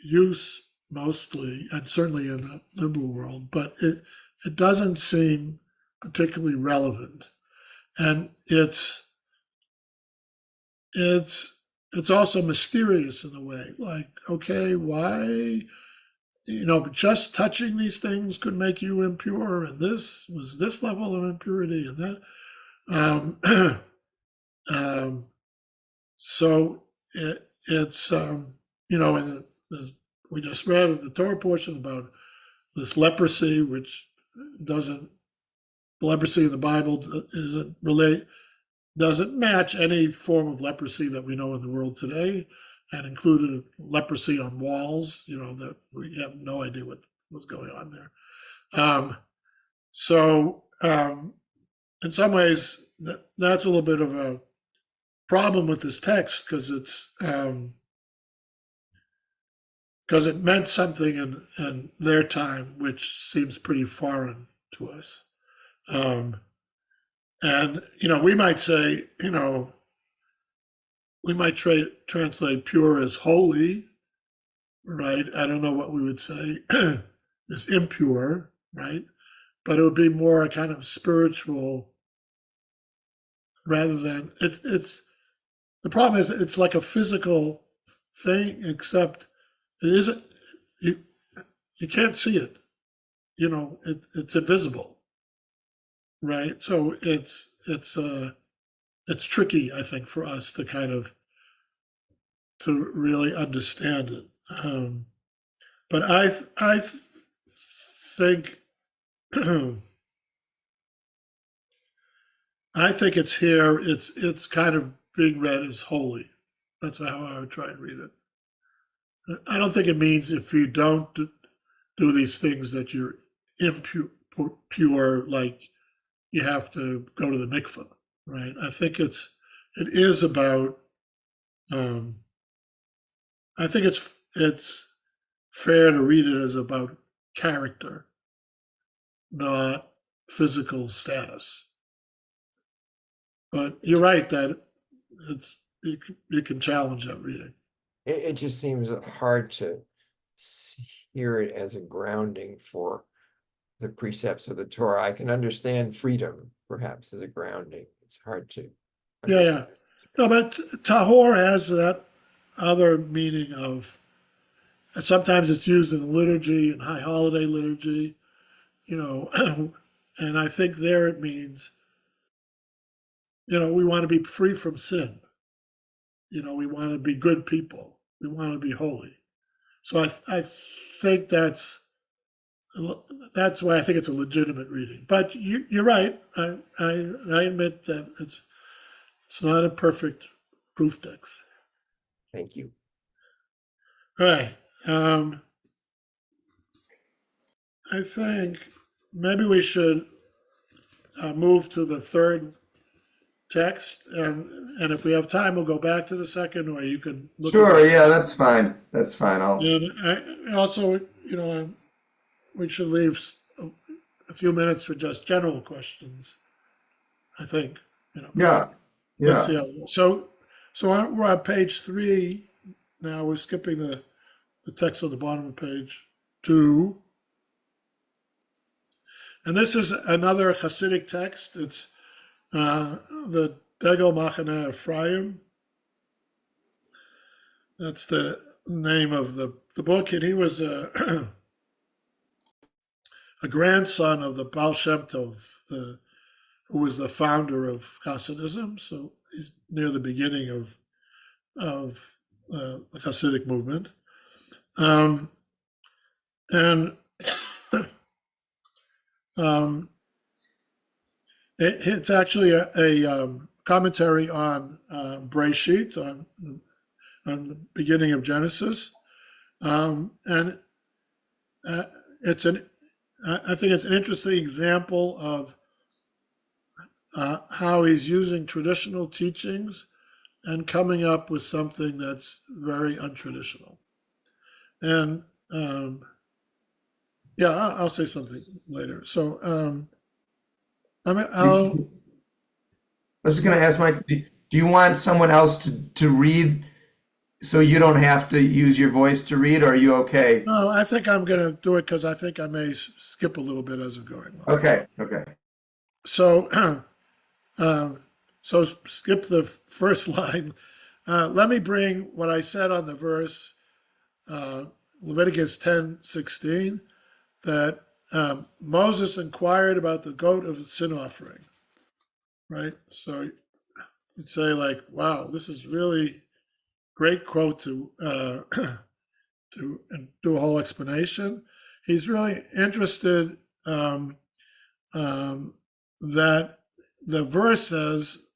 use mostly, and certainly in the liberal world, but it doesn't seem particularly relevant. And it's also mysterious in a way, like, okay, why, just touching these things could make you impure, and this was this level of impurity, and that. So it's and we just read in the Torah portion about this leprosy, which leprosy in the Bible doesn't match any form of leprosy that we know in the world today, and included leprosy on walls, that we have no idea what was going on there. So in some ways, that's a little bit of a problem with this text, because it meant something in their time which seems pretty foreign to us. And we might say, we might translate pure as holy, right? I don't know what we would say is impure, right? But it would be more a kind of spiritual, rather than it's the problem is it's like a physical thing, except it isn't. You can't see it. It's invisible, right? So it's tricky, I think, for us to really understand it. But I think I think it's here. It's kind of being read as holy. That's how I would try and read it. I don't think it means if you don't do these things that you're impure, like you have to go to the mikveh, right? I think it is about. I think it's fair to read it as about character, not physical status. But you're right that you can challenge that reading. It just seems hard to hear it as a grounding for the precepts of the Torah. I can understand freedom, perhaps, as a grounding. It's hard to understand. No, but tahor has that other meaning of, sometimes it's used in liturgy and high holiday liturgy, and I think there it means, we want to be free from sin. We want to be good people. We want to be holy. So I think that's why I think it's a legitimate reading. But you're right. I admit that it's not a perfect proof text. Thank you. All right. I think maybe we should move to the third text, and if we have time, we'll go back to the second, or you could look. Sure, yeah, that's fine. That's fine. And I also, we should leave a few minutes for just general questions, I think. Yeah, Let's yeah. see how. So we're on page 3 now. We're skipping the text on the bottom of page 2. And this is another Hasidic text. It's the Degel Machane Ephraim. That's the name of the book. And he was a grandson of the Baal Shem Tov, who was the founder of Hasidism. So he's near the beginning of the Hasidic movement. It's actually commentary on Breshit, on the beginning of Genesis, and it's I think it's an interesting example of how he's using traditional teachings and coming up with something that's very untraditional. And yeah, I'll say something later. So I was just going to ask Mike, do you want someone else to read so you don't have to use your voice to read, or are you okay? No, I think I'm going to do it because I think I may skip a little bit as I'm going along. Okay, okay. So, so skip the first line. Let me bring what I said on the verse, Leviticus 10:16, that Moses inquired about the goat of sin offering, right? So you'd say like, wow, this is really great quote to to do a whole explanation. He's really interested that the verse says,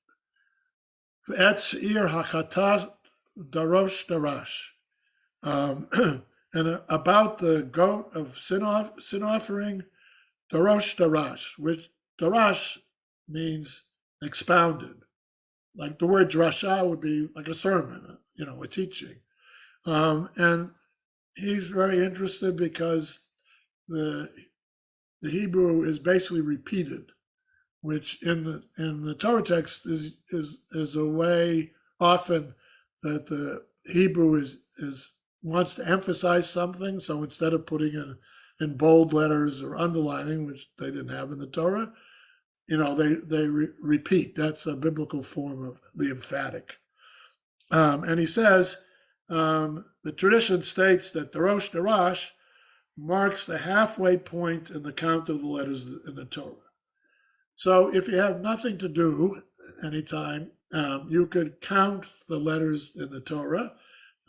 "Et seir hakatat darosh darash," and about the goat of sin offering, darosh darash, which darash means expounded. Like the word drasha would be like a sermon, a teaching. And he's very interested because the Hebrew is basically repeated, which in the Torah text is a way often that the Hebrew is wants to emphasize something. So instead of putting it in bold letters or underlining, which they didn't have in the Torah, they repeat. That's a biblical form of the emphatic. And he says, the tradition states that Darosh Darash marks the halfway point in the count of the letters in the Torah. So if you have nothing to do anytime, you could count the letters in the Torah.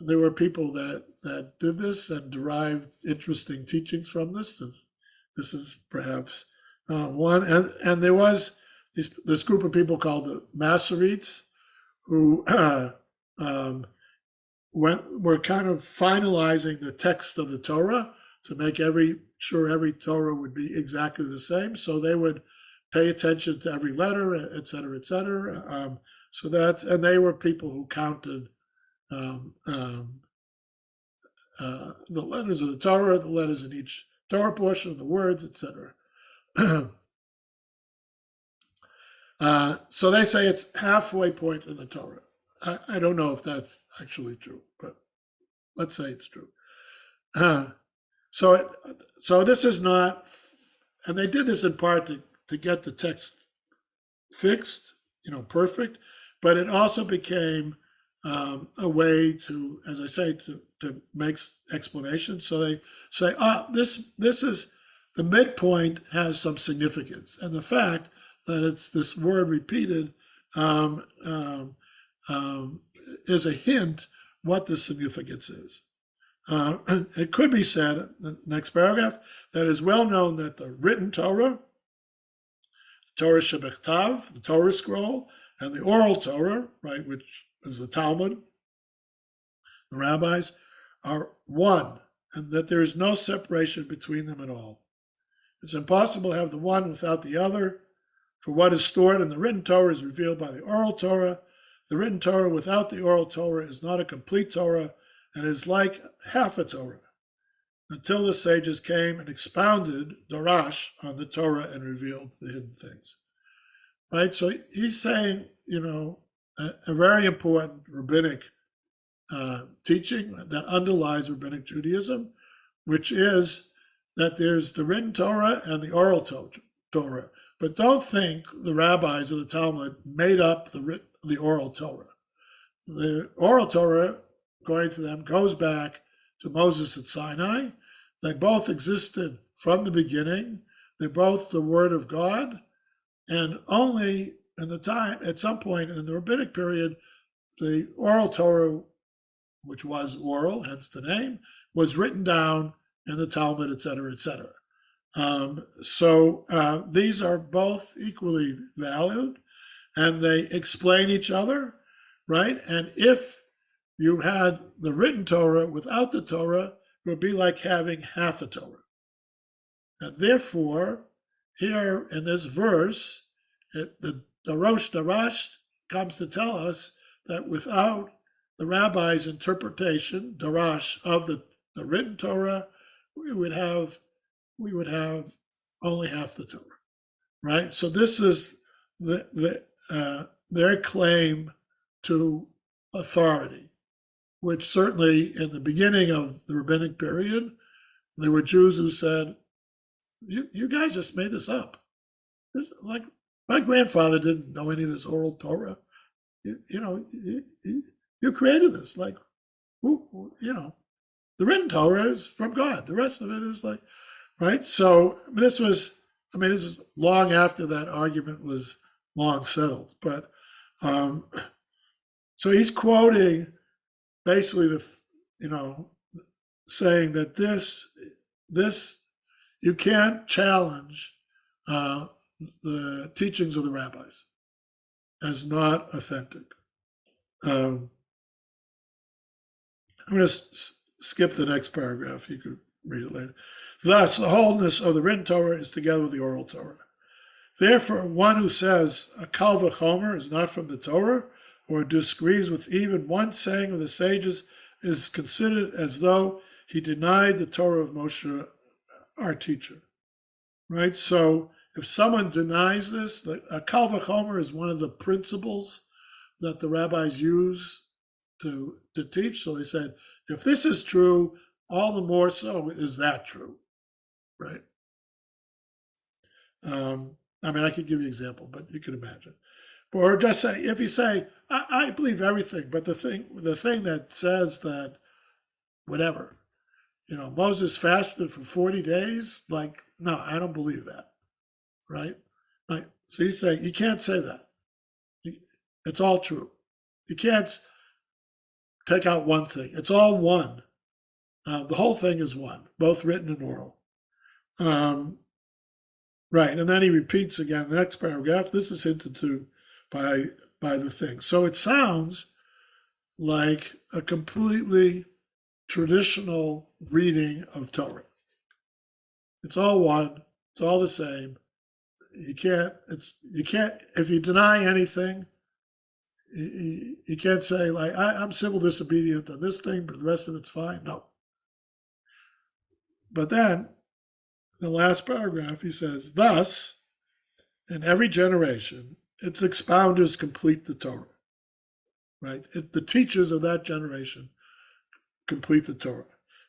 There were people that did this and derived interesting teachings from this. And this is perhaps one. And there was this group of people called the Masoretes who were kind of finalizing the text of the Torah to make sure every Torah would be exactly the same. So they would pay attention to every letter, et cetera, et cetera. And they were people who counted the letters of the Torah, the letters in each Torah portion, the words, etc. So they say it's halfway point in the Torah. I don't know if that's actually true, but let's say it's true. So this is not, and they did this in part to get the text fixed, perfect, but it also became a way to, as I say, to make explanations. So they say, this is the midpoint has some significance, and the fact that it's this word repeated is a hint what the significance is. It could be said, the next paragraph, that it is well known that the written Torah, Torah Shebechtav, the Torah scroll, and the oral Torah, right, which is the Talmud, the rabbis, are one, and that there is no separation between them at all. It's impossible to have the one without the other, for what is stored in the written Torah is revealed by the oral Torah. The written Torah without the oral Torah is not a complete Torah, and is like half a Torah, until the sages came and expounded Darash on the Torah and revealed the hidden things. Right? So he's saying, a very important rabbinic teaching that underlies rabbinic Judaism, which is that there's the written Torah and the oral Torah. But don't think the rabbis of the Talmud made up the oral Torah. The oral Torah, according to them, goes back to Moses at Sinai. They both existed from the beginning. They're both the word of God. And only at some point in the rabbinic period, the oral Torah, which was oral, hence the name, was written down in the Talmud, et cetera, et cetera. So these are both equally valued. and they explain each other, right? And if you had the written Torah without the Torah, it would be like having half a Torah. And therefore, here in this verse, the Rosh Darash comes to tell us that without the rabbi's interpretation, Darash, of the written Torah, we would have only half the Torah, right? So this is their claim to authority, which certainly in the beginning of the rabbinic period, there were Jews who said, you guys just made this up. Like, my grandfather didn't know any of this oral Torah. You created this. Like, the written Torah is from God. The rest of it is like, right? So this is long after that argument was long settled. But so he's quoting basically saying that this you can't challenge the teachings of the rabbis as not authentic. I'm going to skip the next paragraph. You could read it later. Thus, the wholeness of the written Torah is together with the oral Torah. Therefore, one who says a kal v'chomer is not from the Torah, or disagrees with even one saying of the sages, is considered as though he denied the Torah of Moshe, our teacher. Right? So if someone denies this, a kal v'chomer is one of the principles that the rabbis use to teach. So they said, if this is true, all the more so is that true, right? I could give you an example, but you can imagine. Or just say, if you say, I believe everything, but the thing that says that whatever, Moses fasted for 40 days, like, no, I don't believe that, right? Like, so you say, you can't say that. It's all true. You can't take out one thing. It's all one. The whole thing is one, both written and oral. Right, and then he repeats again the next paragraph. This is hinted to by the thing. So it sounds like a completely traditional reading of Torah. It's all one. It's all the same. You can't. If you deny anything, you can't say like I'm civil disobedient on this thing, but the rest of it's fine. No. But then, the last paragraph, he says, thus, in every generation, its expounders complete the Torah, right? The teachers of that generation complete the Torah,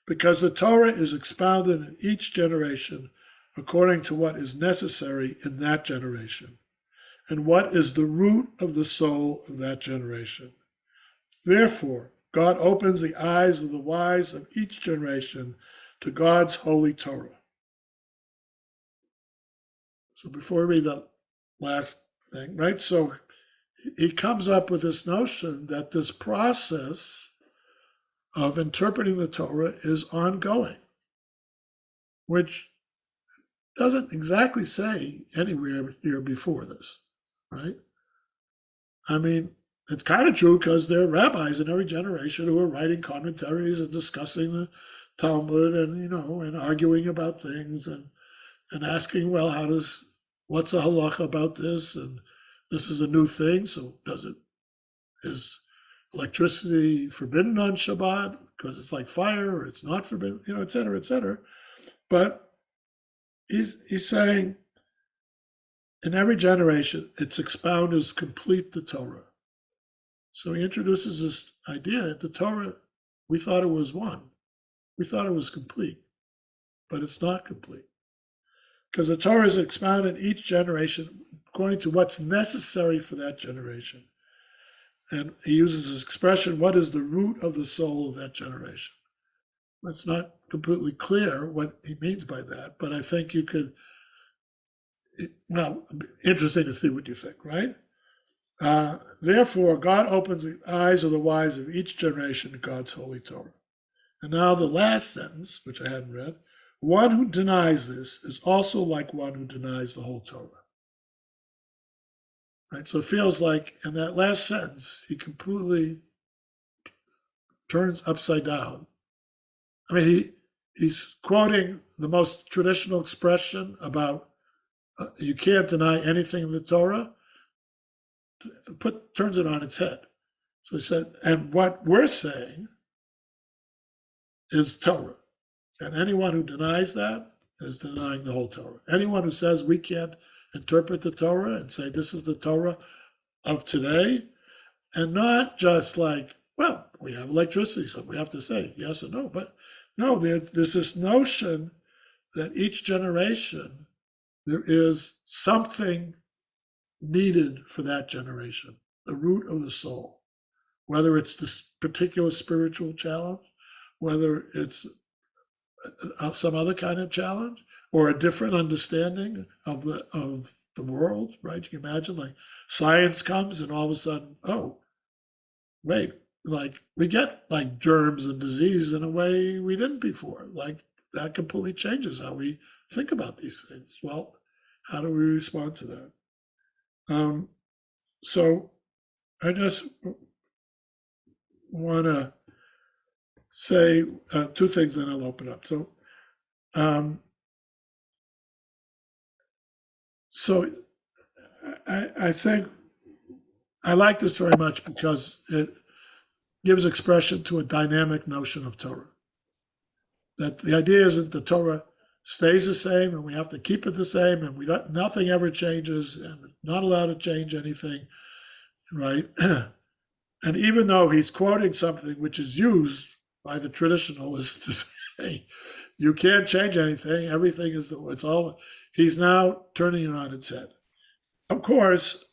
because the Torah is expounded in each generation according to what is necessary in that generation, and what is the root of the soul of that generation. Therefore, God opens the eyes of the wise of each generation to God's holy Torah. So before we read the last thing, right? So he comes up with this notion that this process of interpreting the Torah is ongoing, which doesn't exactly say anywhere here before this, right? It's kind of true because there are rabbis in every generation who are writing commentaries and discussing the Talmud and arguing about things and asking, well, what's the halachah about this? And this is a new thing, so is electricity forbidden on Shabbat because it's like fire, or it's not forbidden, et cetera, et cetera. But he's saying in every generation, its expounders complete the Torah. So he introduces this idea that the Torah, we thought it was one. We thought it was complete, but it's not complete. Because the Torah is expounded each generation according to what's necessary for that generation. And he uses this expression, what is the root of the soul of that generation? It's not completely clear what he means by that, but I think you could, interesting to see what you think, right? Therefore, God opens the eyes of the wise of each generation to God's holy Torah. And now the last sentence, which I hadn't read, one who denies this is also like one who denies the whole Torah. right? So it feels like in that last sentence, he completely turns upside down. I mean, he's quoting the most traditional expression about you can't deny anything in the Torah, turns it on its head. So he said, and what we're saying is Torah. And anyone who denies that is denying the whole Torah. Anyone who says we can't interpret the Torah and say this is the Torah of today, and not just like, well, we have electricity, so we have to say yes or no. But no, there's this notion that each generation, there is something needed for that generation, the root of the soul, whether it's this particular spiritual challenge, whether it's some other kind of challenge, or a different understanding of the world, right? You can imagine like science comes and all of a sudden, oh, wait, like we get like germs and disease in a way we didn't before. Like that completely changes how we think about these things. Well, how do we respond to that? So I just want to say two things, then I'll open up. So I think I like this very much because it gives expression to a dynamic notion of Torah. That the idea isn't the Torah stays the same and we have to keep it the same and nothing ever changes and we're not allowed to change anything, right? And even though he's quoting something which is used by the traditionalists to say, you can't change anything, everything is, it's all, he's now turning it on its head. Of course,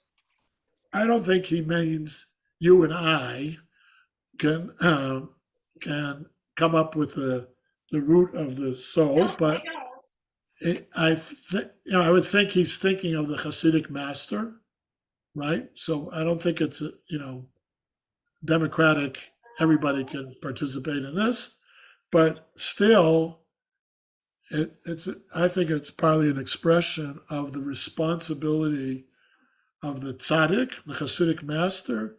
I don't think he means you and I can come up with the root of the soul, but I would think he's thinking of the Hasidic master, right? So I don't think it's democratic. Everybody can participate in this, but still, I think it's partly an expression of the responsibility of the tzaddik, the Hasidic master,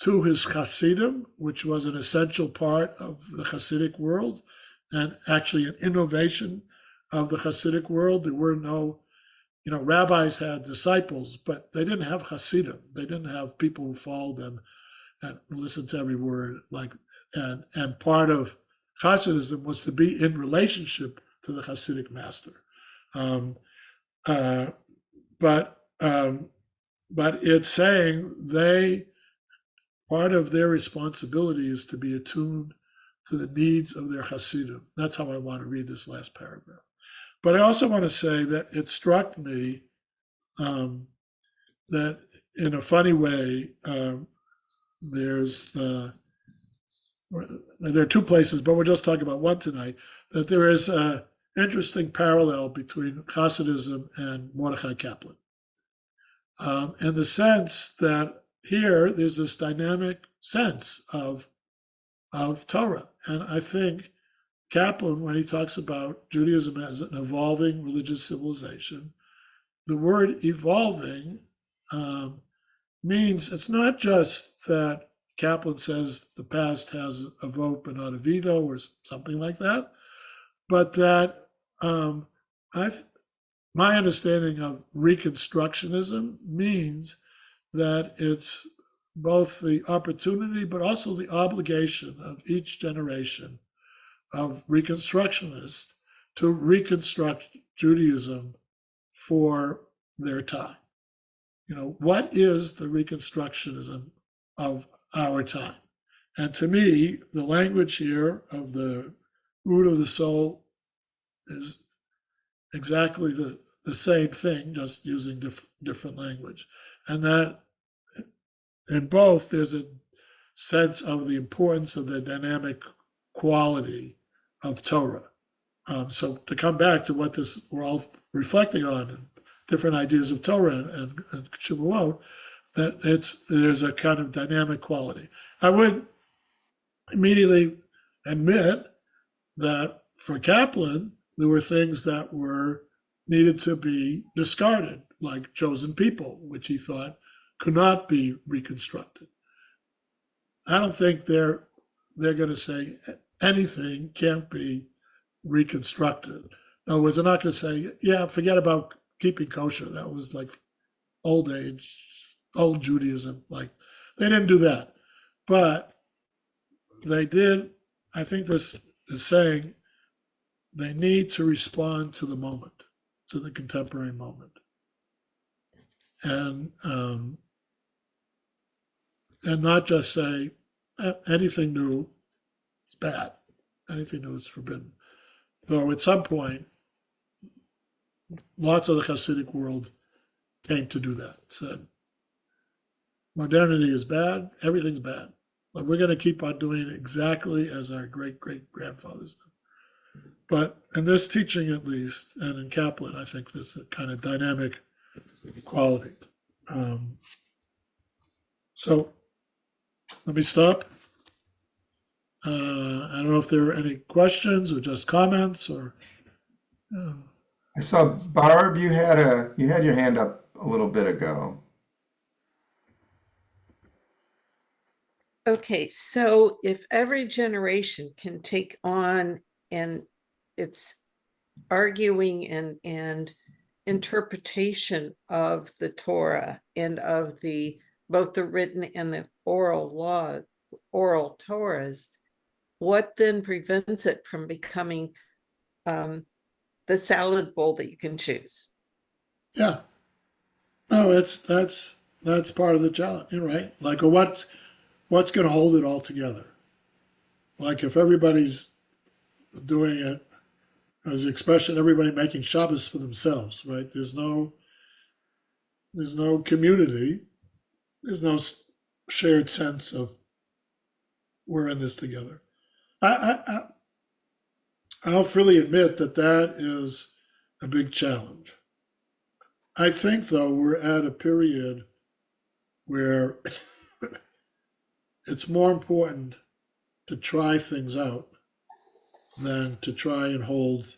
to his Hasidim, which was an essential part of the Hasidic world, and actually an innovation of the Hasidic world. There were no, rabbis had disciples, but they didn't have Hasidim. They didn't have people who followed them and listened to every word. And part of Hasidism was to be in relationship to the Hasidic master. But it's saying part of their responsibility is to be attuned to the needs of their Hasidim. That's how I want to read this last paragraph. But I also want to say that it struck me that in a funny way, there are two places, but we're just talking about one tonight, that there is an interesting parallel between Hasidism and Mordechai Kaplan. In the sense that here there's this dynamic sense of Torah. And I think Kaplan, when he talks about Judaism as an evolving religious civilization, the word evolving means it's not just that Kaplan says the past has a vote but not a veto or something like that, but that my understanding of Reconstructionism means that it's both the opportunity but also the obligation of each generation of Reconstructionists to reconstruct Judaism for their time. What is the Reconstructionism of our time? And to me, the language here of the root of the soul is exactly the same thing, just using different language. And that in both, there's a sense of the importance of the dynamic quality of Torah. So to come back to what we're all reflecting on, and different ideas of Torah and Shavuot, that there's a kind of dynamic quality. I would immediately admit that for Kaplan, there were things that were needed to be discarded, like chosen people, which he thought could not be reconstructed. I don't think they're going to say anything can't be reconstructed. In other words, they're not going to say, yeah, forget about keeping kosher. That was like old Judaism. Like, they didn't do that. But they did, I think this is saying they need to respond to the moment, to the contemporary moment. And not just say anything new is bad, anything new is forbidden. Though at some point, lots of the Hasidic world came to do that, said, modernity is bad, everything's bad. But we're going to keep on doing it exactly as our great-great-grandfathers did. But in this teaching, at least, and in Kaplan, I think there's a kind of dynamic quality. So let me stop. I don't know if there are any questions or just comments or. I saw Barb, you had your hand up a little bit ago. Okay, so if every generation can take on and its arguing and interpretation of the Torah and of both the written and the oral Torahs, what then prevents it from becoming the salad bowl that you can choose? Yeah. No, that's part of the challenge, right? Like, what's going to hold it all together? Like, if everybody's doing it, as the expression, everybody making Shabbos for themselves, right? There's no community. There's no shared sense of we're in this together. I'll freely admit that is a big challenge. I think, though, we're at a period where it's more important to try things out than to try and hold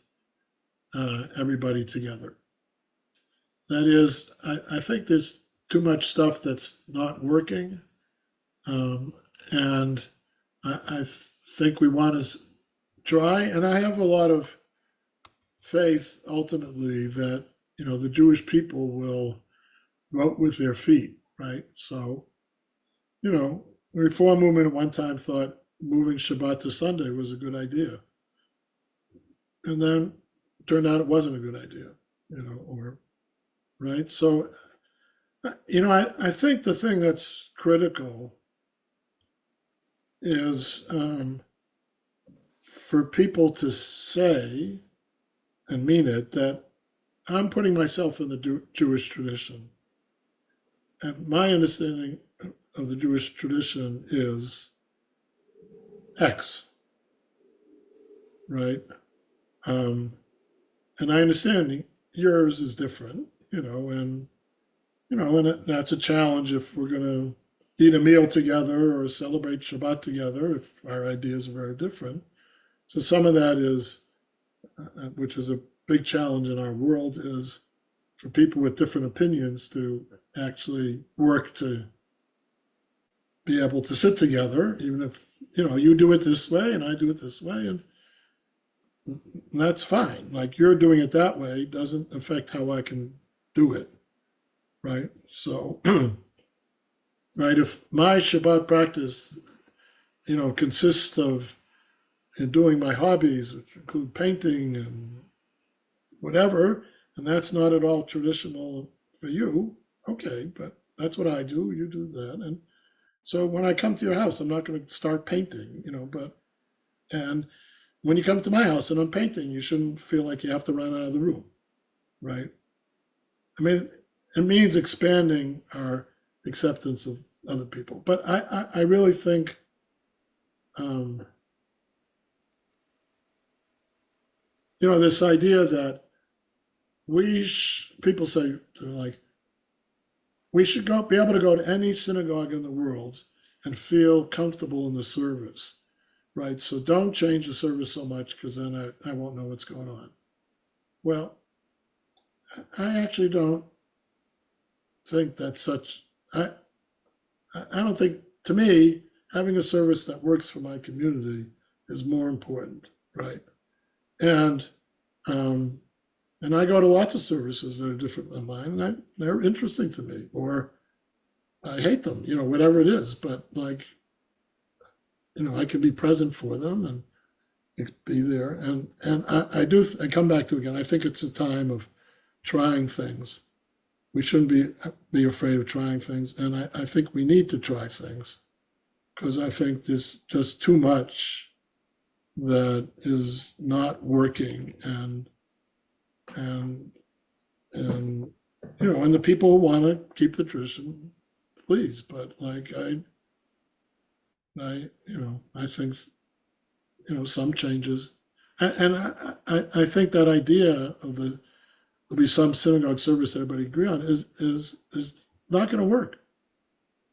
everybody together. That is, I think there's too much stuff that's not working, and I think we want to try, and I have a lot of faith ultimately that the Jewish people will vote with their feet, right? So, the Reform movement at one time thought moving Shabbat to Sunday was a good idea, and then it turned out it wasn't a good idea, right? So, I think the thing that's critical is for people to say and mean it, that I'm putting myself in the Jewish tradition. And my understanding of the Jewish tradition is X, right? And I understand yours is different, and that's a challenge if we're going to eat a meal together or celebrate Shabbat together, if our ideas are very different. So some of that is, which is a big challenge in our world, is for people with different opinions to actually work to be able to sit together, even if, you do it this way and I do it this way, and that's fine. Like, you're doing it that way doesn't affect how I can do it, right? So, right, if my Shabbat practice, consists of doing my hobbies, which include painting and whatever, and that's not at all traditional for you, okay, but that's what I do, you do that. And so when I come to your house, I'm not going to start painting, and when you come to my house and I'm painting, you shouldn't feel like you have to run out of the room, right? I mean, it means expanding our acceptance of other people. But I really think this idea that people say, like, we should be able to go to any synagogue in the world and feel comfortable in the service, right? So don't change the service so much, because then I won't know what's going on. Well, I actually don't think that's such, I don't think, to me, having a service that works for my community is more important, right? And I go to lots of services that are different than mine, and they're interesting to me, or I hate them, whatever it is. But like, I can be present for them and be there. And I come back to again. I think it's a time of trying things. We shouldn't be afraid of trying things, and I think we need to try things, because I think there's just too much that is not working, and the people who want to keep the tradition, please. But like I think some changes, and I think that idea of there'll be some synagogue service that everybody agree on is not going to work,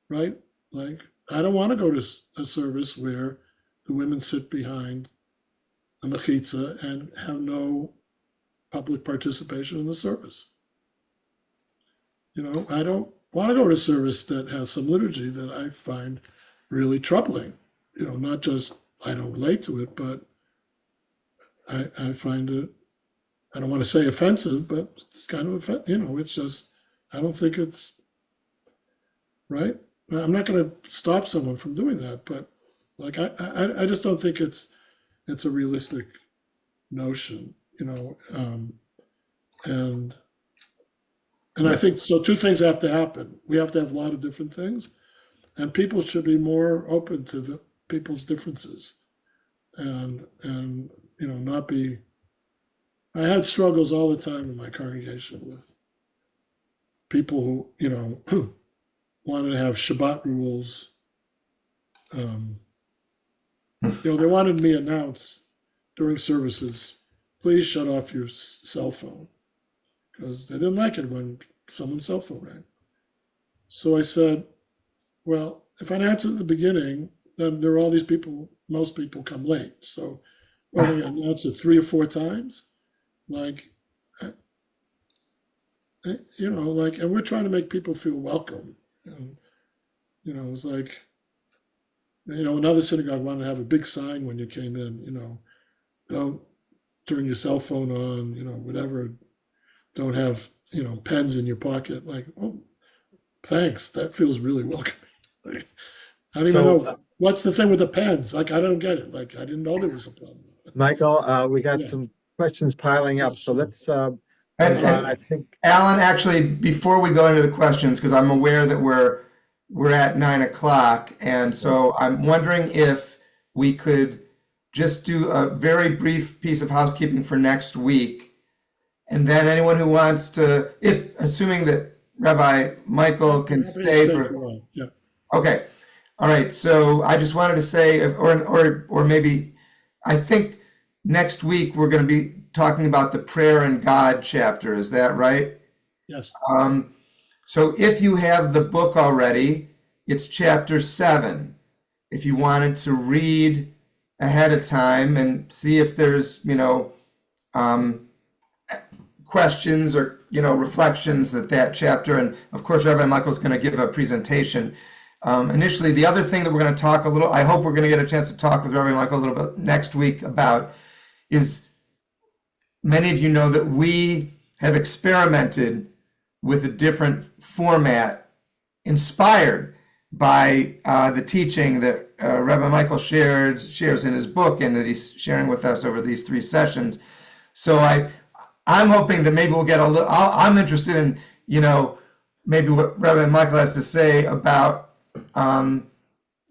right? Like, I don't want to go to a service where the women sit behind a mechitza and have no public participation in the service. I don't want to go to a service that has some liturgy that I find really troubling. Not just I don't relate to it, but I find it, I don't want to say offensive, but it's kind of it's just, I don't think it's right. I'm not going to stop someone from doing that, but like I just don't think it's a realistic notion, and I think so. Two things have to happen. We have to have a lot of different things, and people should be more open to the people's differences, and not be. I had struggles all the time in my congregation with people who wanted to have Shabbat rules. They wanted me to announce during services, please shut off your cell phone, because they didn't like it when someone's cell phone rang. So I said, well, if I announce it at the beginning, then there are all these people, most people come late. So when I announce it 3 or 4 times, and we're trying to make people feel welcome. And, it was like, another synagogue wanted to have a big sign when you came in, don't turn your cell phone on, whatever. Don't have, pens in your pocket. Like, oh, thanks. That feels really welcoming. Like, I don't even know what's the thing with the pens. Like, I don't get it. Like, I didn't know there was a problem. Michael, we got Yeah. some questions piling up, so let's And I think Alan, actually, before we go into the questions, because I'm aware that we're at 9 o'clock, and so I'm wondering if we could just do a very brief piece of housekeeping for next week, and then anyone who wants to, assuming that Rabbi Michael can stay for a for. while. Yeah. Okay, all right. So I just wanted to say, or maybe, I think next week we're going to be talking about the prayer and God chapter. Is that right? Yes. So if you have the book already, it's chapter 7. If you wanted to read ahead of time and see if there's, questions or, reflections that chapter, and of course, Rabbi Michael's going to give a presentation. Initially, the other thing that we're going to talk I hope we're going to get a chance to talk with Rabbi Michael a little bit next week about is, many of you know that we have experimented with a different format inspired by the teaching that Rabbi Michael shares in his book and that he's sharing with us over these 3 sessions. So I'm hoping that maybe we'll get a little, I'm interested in, maybe what Rabbi Michael has to say about, maybe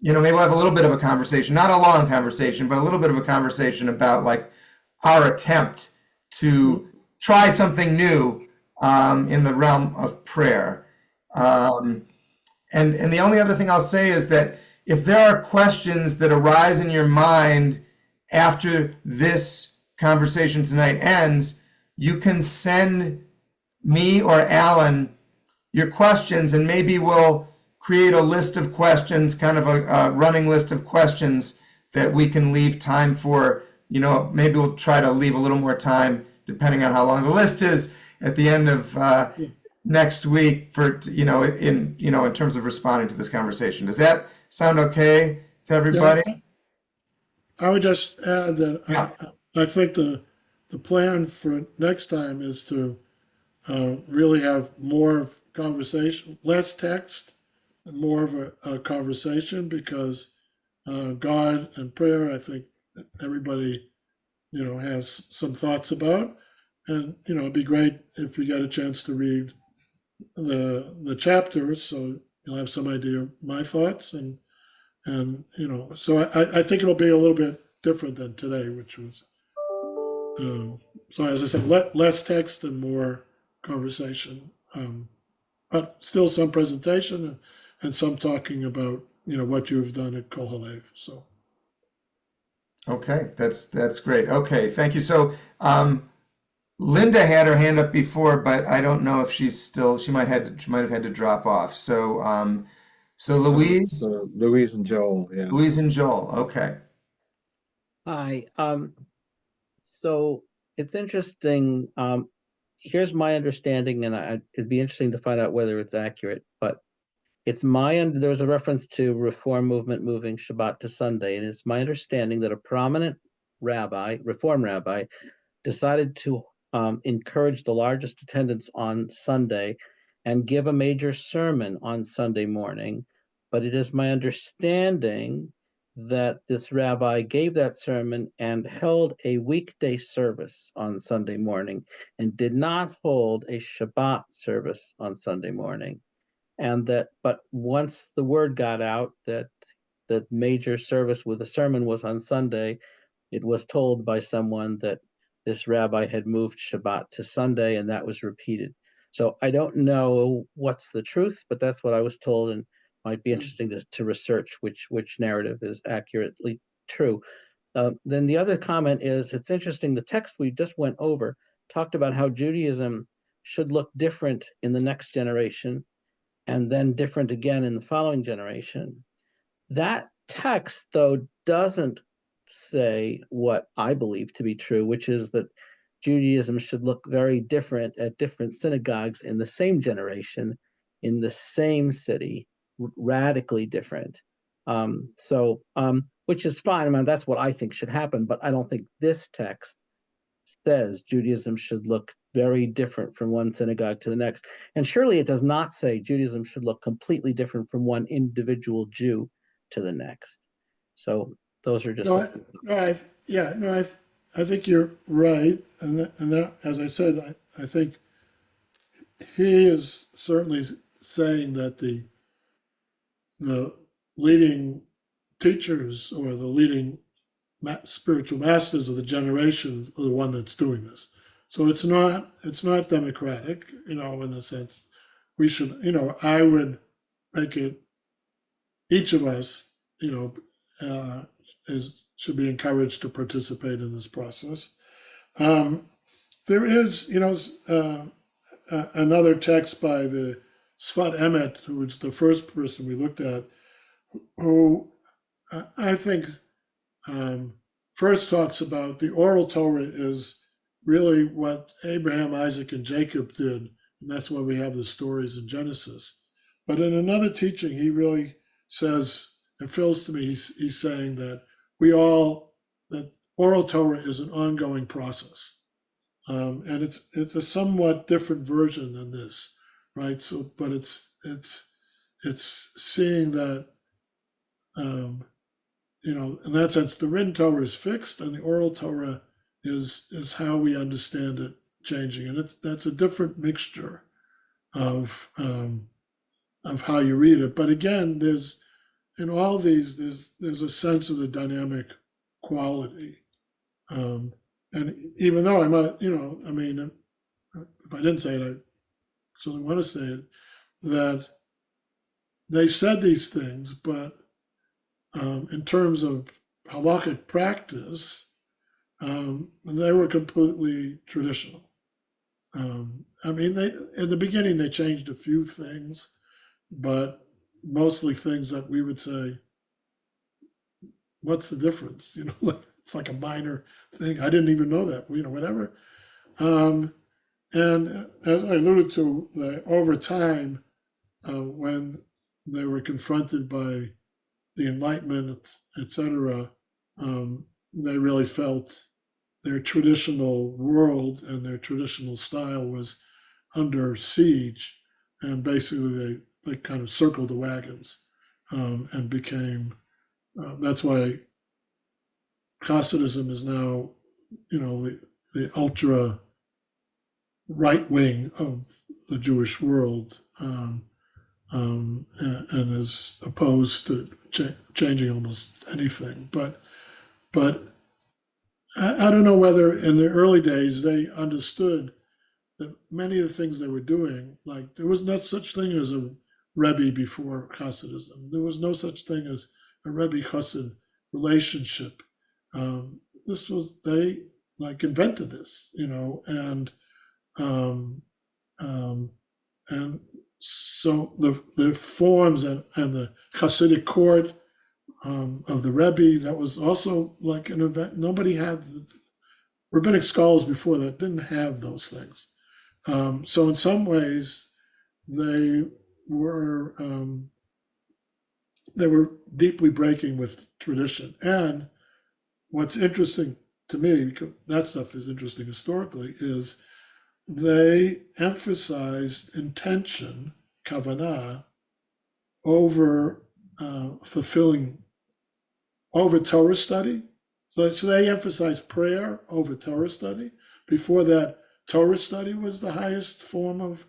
we'll have a little bit of a conversation, not a long conversation, but a little bit of a conversation about like our attempt to try something new in the realm of prayer. And the only other thing I'll say is that if there are questions that arise in your mind after this conversation tonight ends, you can send me or Alan your questions, and maybe we'll create a list of questions, kind of a running list of questions that we can leave time for. Maybe we'll try to leave a little more time, depending on how long the list is, at the end of next week for, in terms of responding to this conversation. Does that sound okay to everybody? Yeah, I would just add that Yeah. I think the plan for next time is to really have more conversation, less text, and more of a conversation, because God and prayer, I think everybody, has some thoughts about. And, it'd be great if we get a chance to read the chapters, so you'll have some idea of my thoughts. So I think it'll be a little bit different than today, which was, so as I said, less text and more conversation. But still some presentation and some talking about, what you have done at HaLev. So. Okay, that's great. Okay, thank you. So, Linda had her hand up before, but I don't know if she's still. She might have had to drop off. So Louise, So Louise and Joel, yeah. Louise and Joel. Okay. Hi. So it's interesting. Here's my understanding, and it'd be interesting to find out whether it's accurate. But there was a reference to Reform movement moving Shabbat to Sunday, and it's my understanding that a prominent Reform rabbi, decided to encourage the largest attendance on Sunday and give a major sermon on Sunday morning. But it is my understanding that this rabbi gave that sermon and held a weekday service on Sunday morning and did not hold a Shabbat service on Sunday morning. But once the word got out that the major service with the sermon was on Sunday, it was told by someone that this rabbi had moved Shabbat to Sunday, and that was repeated. So I don't know what's the truth, but that's what I was told, and might be interesting to research which narrative is accurately true. Then the other comment is, it's interesting, the text we just went over talked about how Judaism should look different in the next generation, and then different again in the following generation. That text, though, doesn't say what I believe to be true, which is that Judaism should look very different at different synagogues in the same generation, in the same city, radically different. Which is fine. I mean, that's what I think should happen, but I don't think this text says Judaism should look very different from one synagogue to the next. And surely it does not say Judaism should look completely different from one individual Jew to the next. So those are just I think you're right, and that, as I said, I think he is certainly saying that the leading teachers or the leading spiritual masters of the generation are the one that's doing this. So it's not democratic, in the sense we should, I would make it, each of us, should be encouraged to participate in this process. There is, another text by the Sfat Emet, who was the first person we looked at, who I think first talks about the oral Torah is really what Abraham, Isaac, and Jacob did, and that's why we have the stories in Genesis. But in another teaching, he really says, it feels to me, he's saying that that oral Torah is an ongoing process. And it's a somewhat different version than this, right? So, but it's seeing that, in that sense, the written Torah is fixed, and the oral Torah is how we understand it changing, and that's a different mixture of how you read it. But again, there's in all these there's a sense of the dynamic quality. And even though if I didn't say it, I certainly want to say it, that they said these things, but in terms of halakhic practice, they were completely traditional. In the beginning, they changed a few things, but mostly things that we would say, what's the difference? It's like a minor thing. I didn't even know that, whatever. And as I alluded to, over time, when they were confronted by the Enlightenment, etc., they really felt their traditional world and their traditional style was under siege, and basically they kind of circled the wagons and became. That's why Hasidism is now, the ultra right wing of the Jewish world, and is opposed to changing almost anything. But I don't know whether in the early days they understood that many of the things they were doing, like there was no such thing as a Rebbe before Hasidism. There was no such thing as a Rebbe Hasid relationship. They like invented this, and so the forms and the Hasidic court of the Rebbe, that was also like an event. Nobody had rabbinic scholars before that didn't have those things. So in some ways, they were deeply breaking with tradition. And what's interesting to me, because that stuff is interesting historically, is they emphasized intention, kavanah, over over Torah study. So they emphasized prayer over Torah study. Before that, Torah study was the highest form of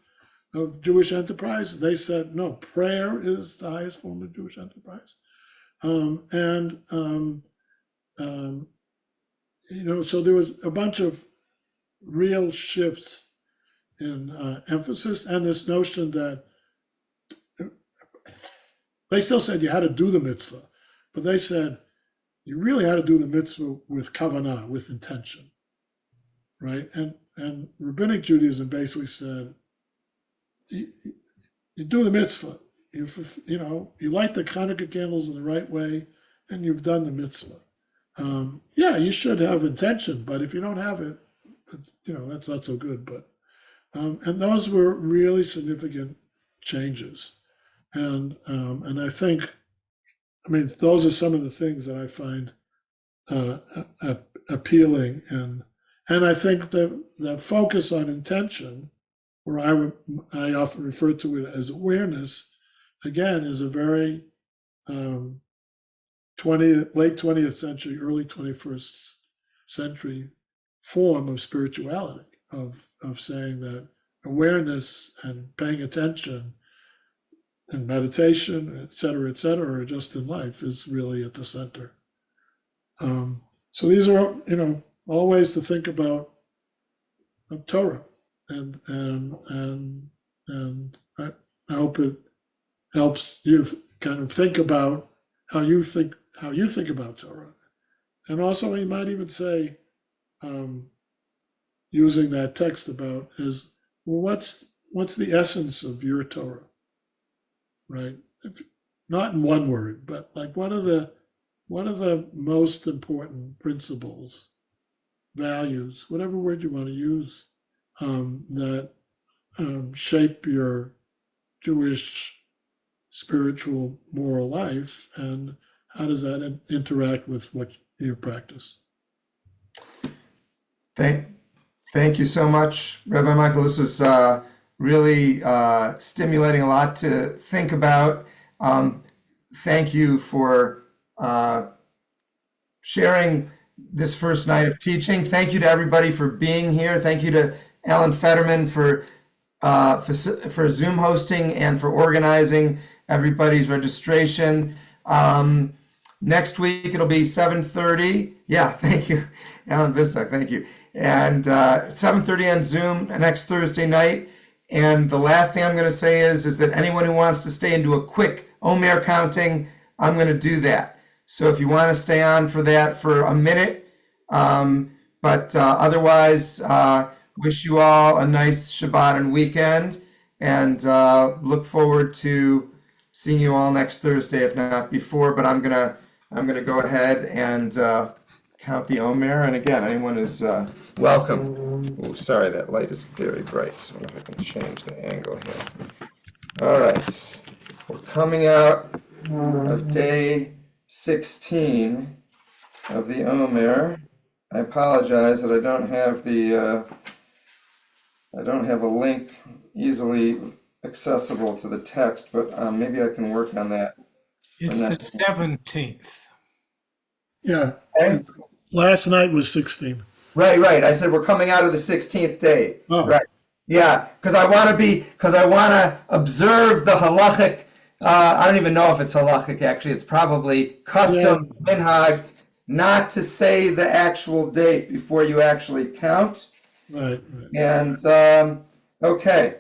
Jewish enterprise. They said, no, prayer is the highest form of Jewish enterprise. So there was a bunch of real shifts in emphasis, and this notion that they still said you had to do the mitzvah, but they said you really had to do the mitzvah with kavanah, with intention, right? And rabbinic Judaism basically said you do the mitzvah, you light the Hanukkah candles in the right way, and you've done the mitzvah. Yeah, you should have intention, but if you don't have it, that's not so good. But and those were really significant changes, and I think, those are some of the things that I find appealing, and I think the focus on intention, or I often refer to it as awareness, again, is a very late 20th century, early 21st century form of spirituality, of saying that awareness and paying attention and meditation, et cetera, or just in life, is really at the center. So these are, all ways to think about Torah, and I hope it helps you kind of think about how you think about Torah, and also you might even say, using that text about is, well, what's the essence of your Torah, right? Not in one word, but like what are the most important principles, values, whatever word you want to use, that shape your Jewish spiritual moral life, and how does that interact with what you practice? Thank you so much, Rabbi Michael. This was really stimulating, a lot to think about. Thank you for sharing this first night of teaching. Thank you to everybody for being here. Thank you to Alan Fetterman for Zoom hosting and for organizing everybody's registration. Next week it'll be 7:30. Yeah, thank you, Alan Vistak. Thank you. And 7:30 on Zoom next Thursday night. And the last thing I'm going to say is that anyone who wants to stay and do a quick Omer counting, I'm going to do that. So if you want to stay on for that for a minute, but otherwise, wish you all a nice Shabbat and weekend, and look forward to seeing you all next Thursday, if not before. But I'm gonna go ahead and count the Omer. And again, anyone is welcome. Oh, sorry, that light is very bright. So I wonder if I can change the angle here. All right. We're coming out of day 16 of the Omer. I apologize that I don't have a link easily accessible to the text, but maybe I can work on that. It's the 17th. Yeah, Okay? last night was 16. Right. I said we're coming out of the 16th day. Oh. Right. Yeah, because I want to observe the halachic. I don't even know if it's halachic. Actually, it's probably custom minhag not to say the actual date before you actually count. Right. And okay,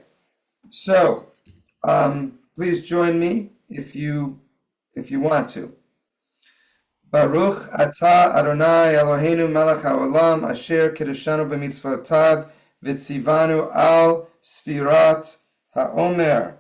so please join me if you want to. Baruch atah Adonai Eloheinu melech haolam asher kiddushanu b'mitzvotav v'tzivanu al sfirat haomer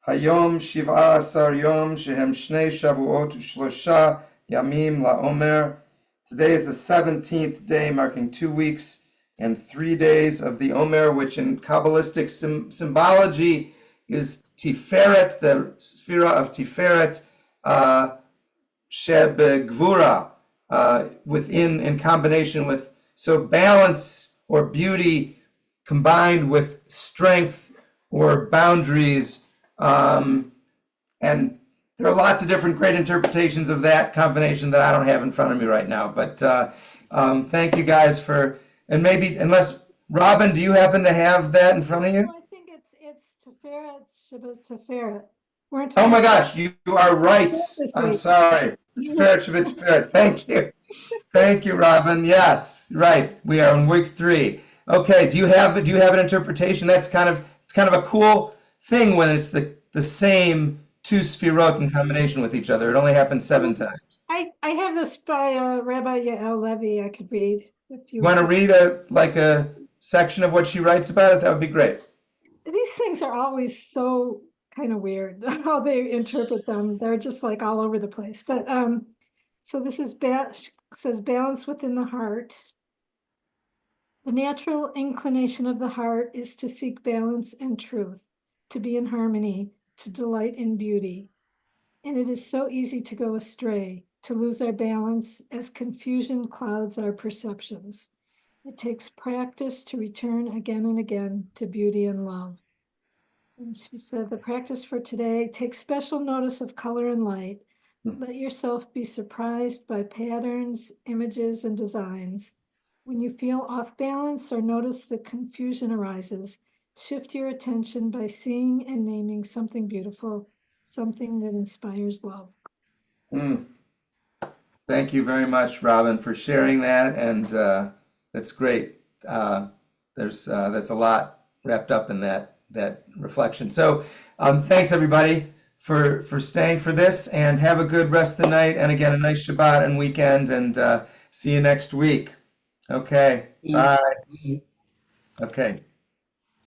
hayom shiv'a asar yom shehem shnei shavuot shlosha yamim laomer. Today is the 17th day, marking 2 weeks and 3 days of the Omer, which in Kabbalistic symbology is Tiferet, the Sphira of Tiferet, Sheb Gvura, in combination with, so balance or beauty combined with strength or boundaries. And there are lots of different great interpretations of that combination that I don't have in front of me right now. But thank you guys for, and maybe, unless, Robin, do you happen to have that in front of you? I think it's Tiferet, Shabbat Tiferet. Oh my gosh, you are right. I'm sorry. Tiferet, Shabbat, Tiferet. Thank you. Thank you, Robin. Yes, right. We are in week 3. Okay, do you have an interpretation? It's kind of a cool thing when it's the same 2 sfirot in combination with each other. It only happens 7 times. I have this by Rabbi HaLev I could read. If you Want to read a section of what she writes about it? That would be great. These things are always so kind of weird how they interpret them. They're just like all over the place. But so this is says balance within the heart. The natural inclination of the heart is to seek balance and truth, to be in harmony, to delight in beauty. And it is so easy to go astray, to lose our balance as confusion clouds our perceptions. It takes practice to return again and again to beauty and love. And she said, the practice for today, take special notice of color and light. Let yourself be surprised by patterns, images, and designs. When you feel off balance or notice that confusion arises, shift your attention by seeing and naming something beautiful, something that inspires love. Thank you very much, Robin, for sharing that, and that's great. That's a lot wrapped up in that reflection. So thanks everybody for staying for this, and have a good rest of the night, and again a nice Shabbat and weekend, and see you next week. Okay, bye. Okay.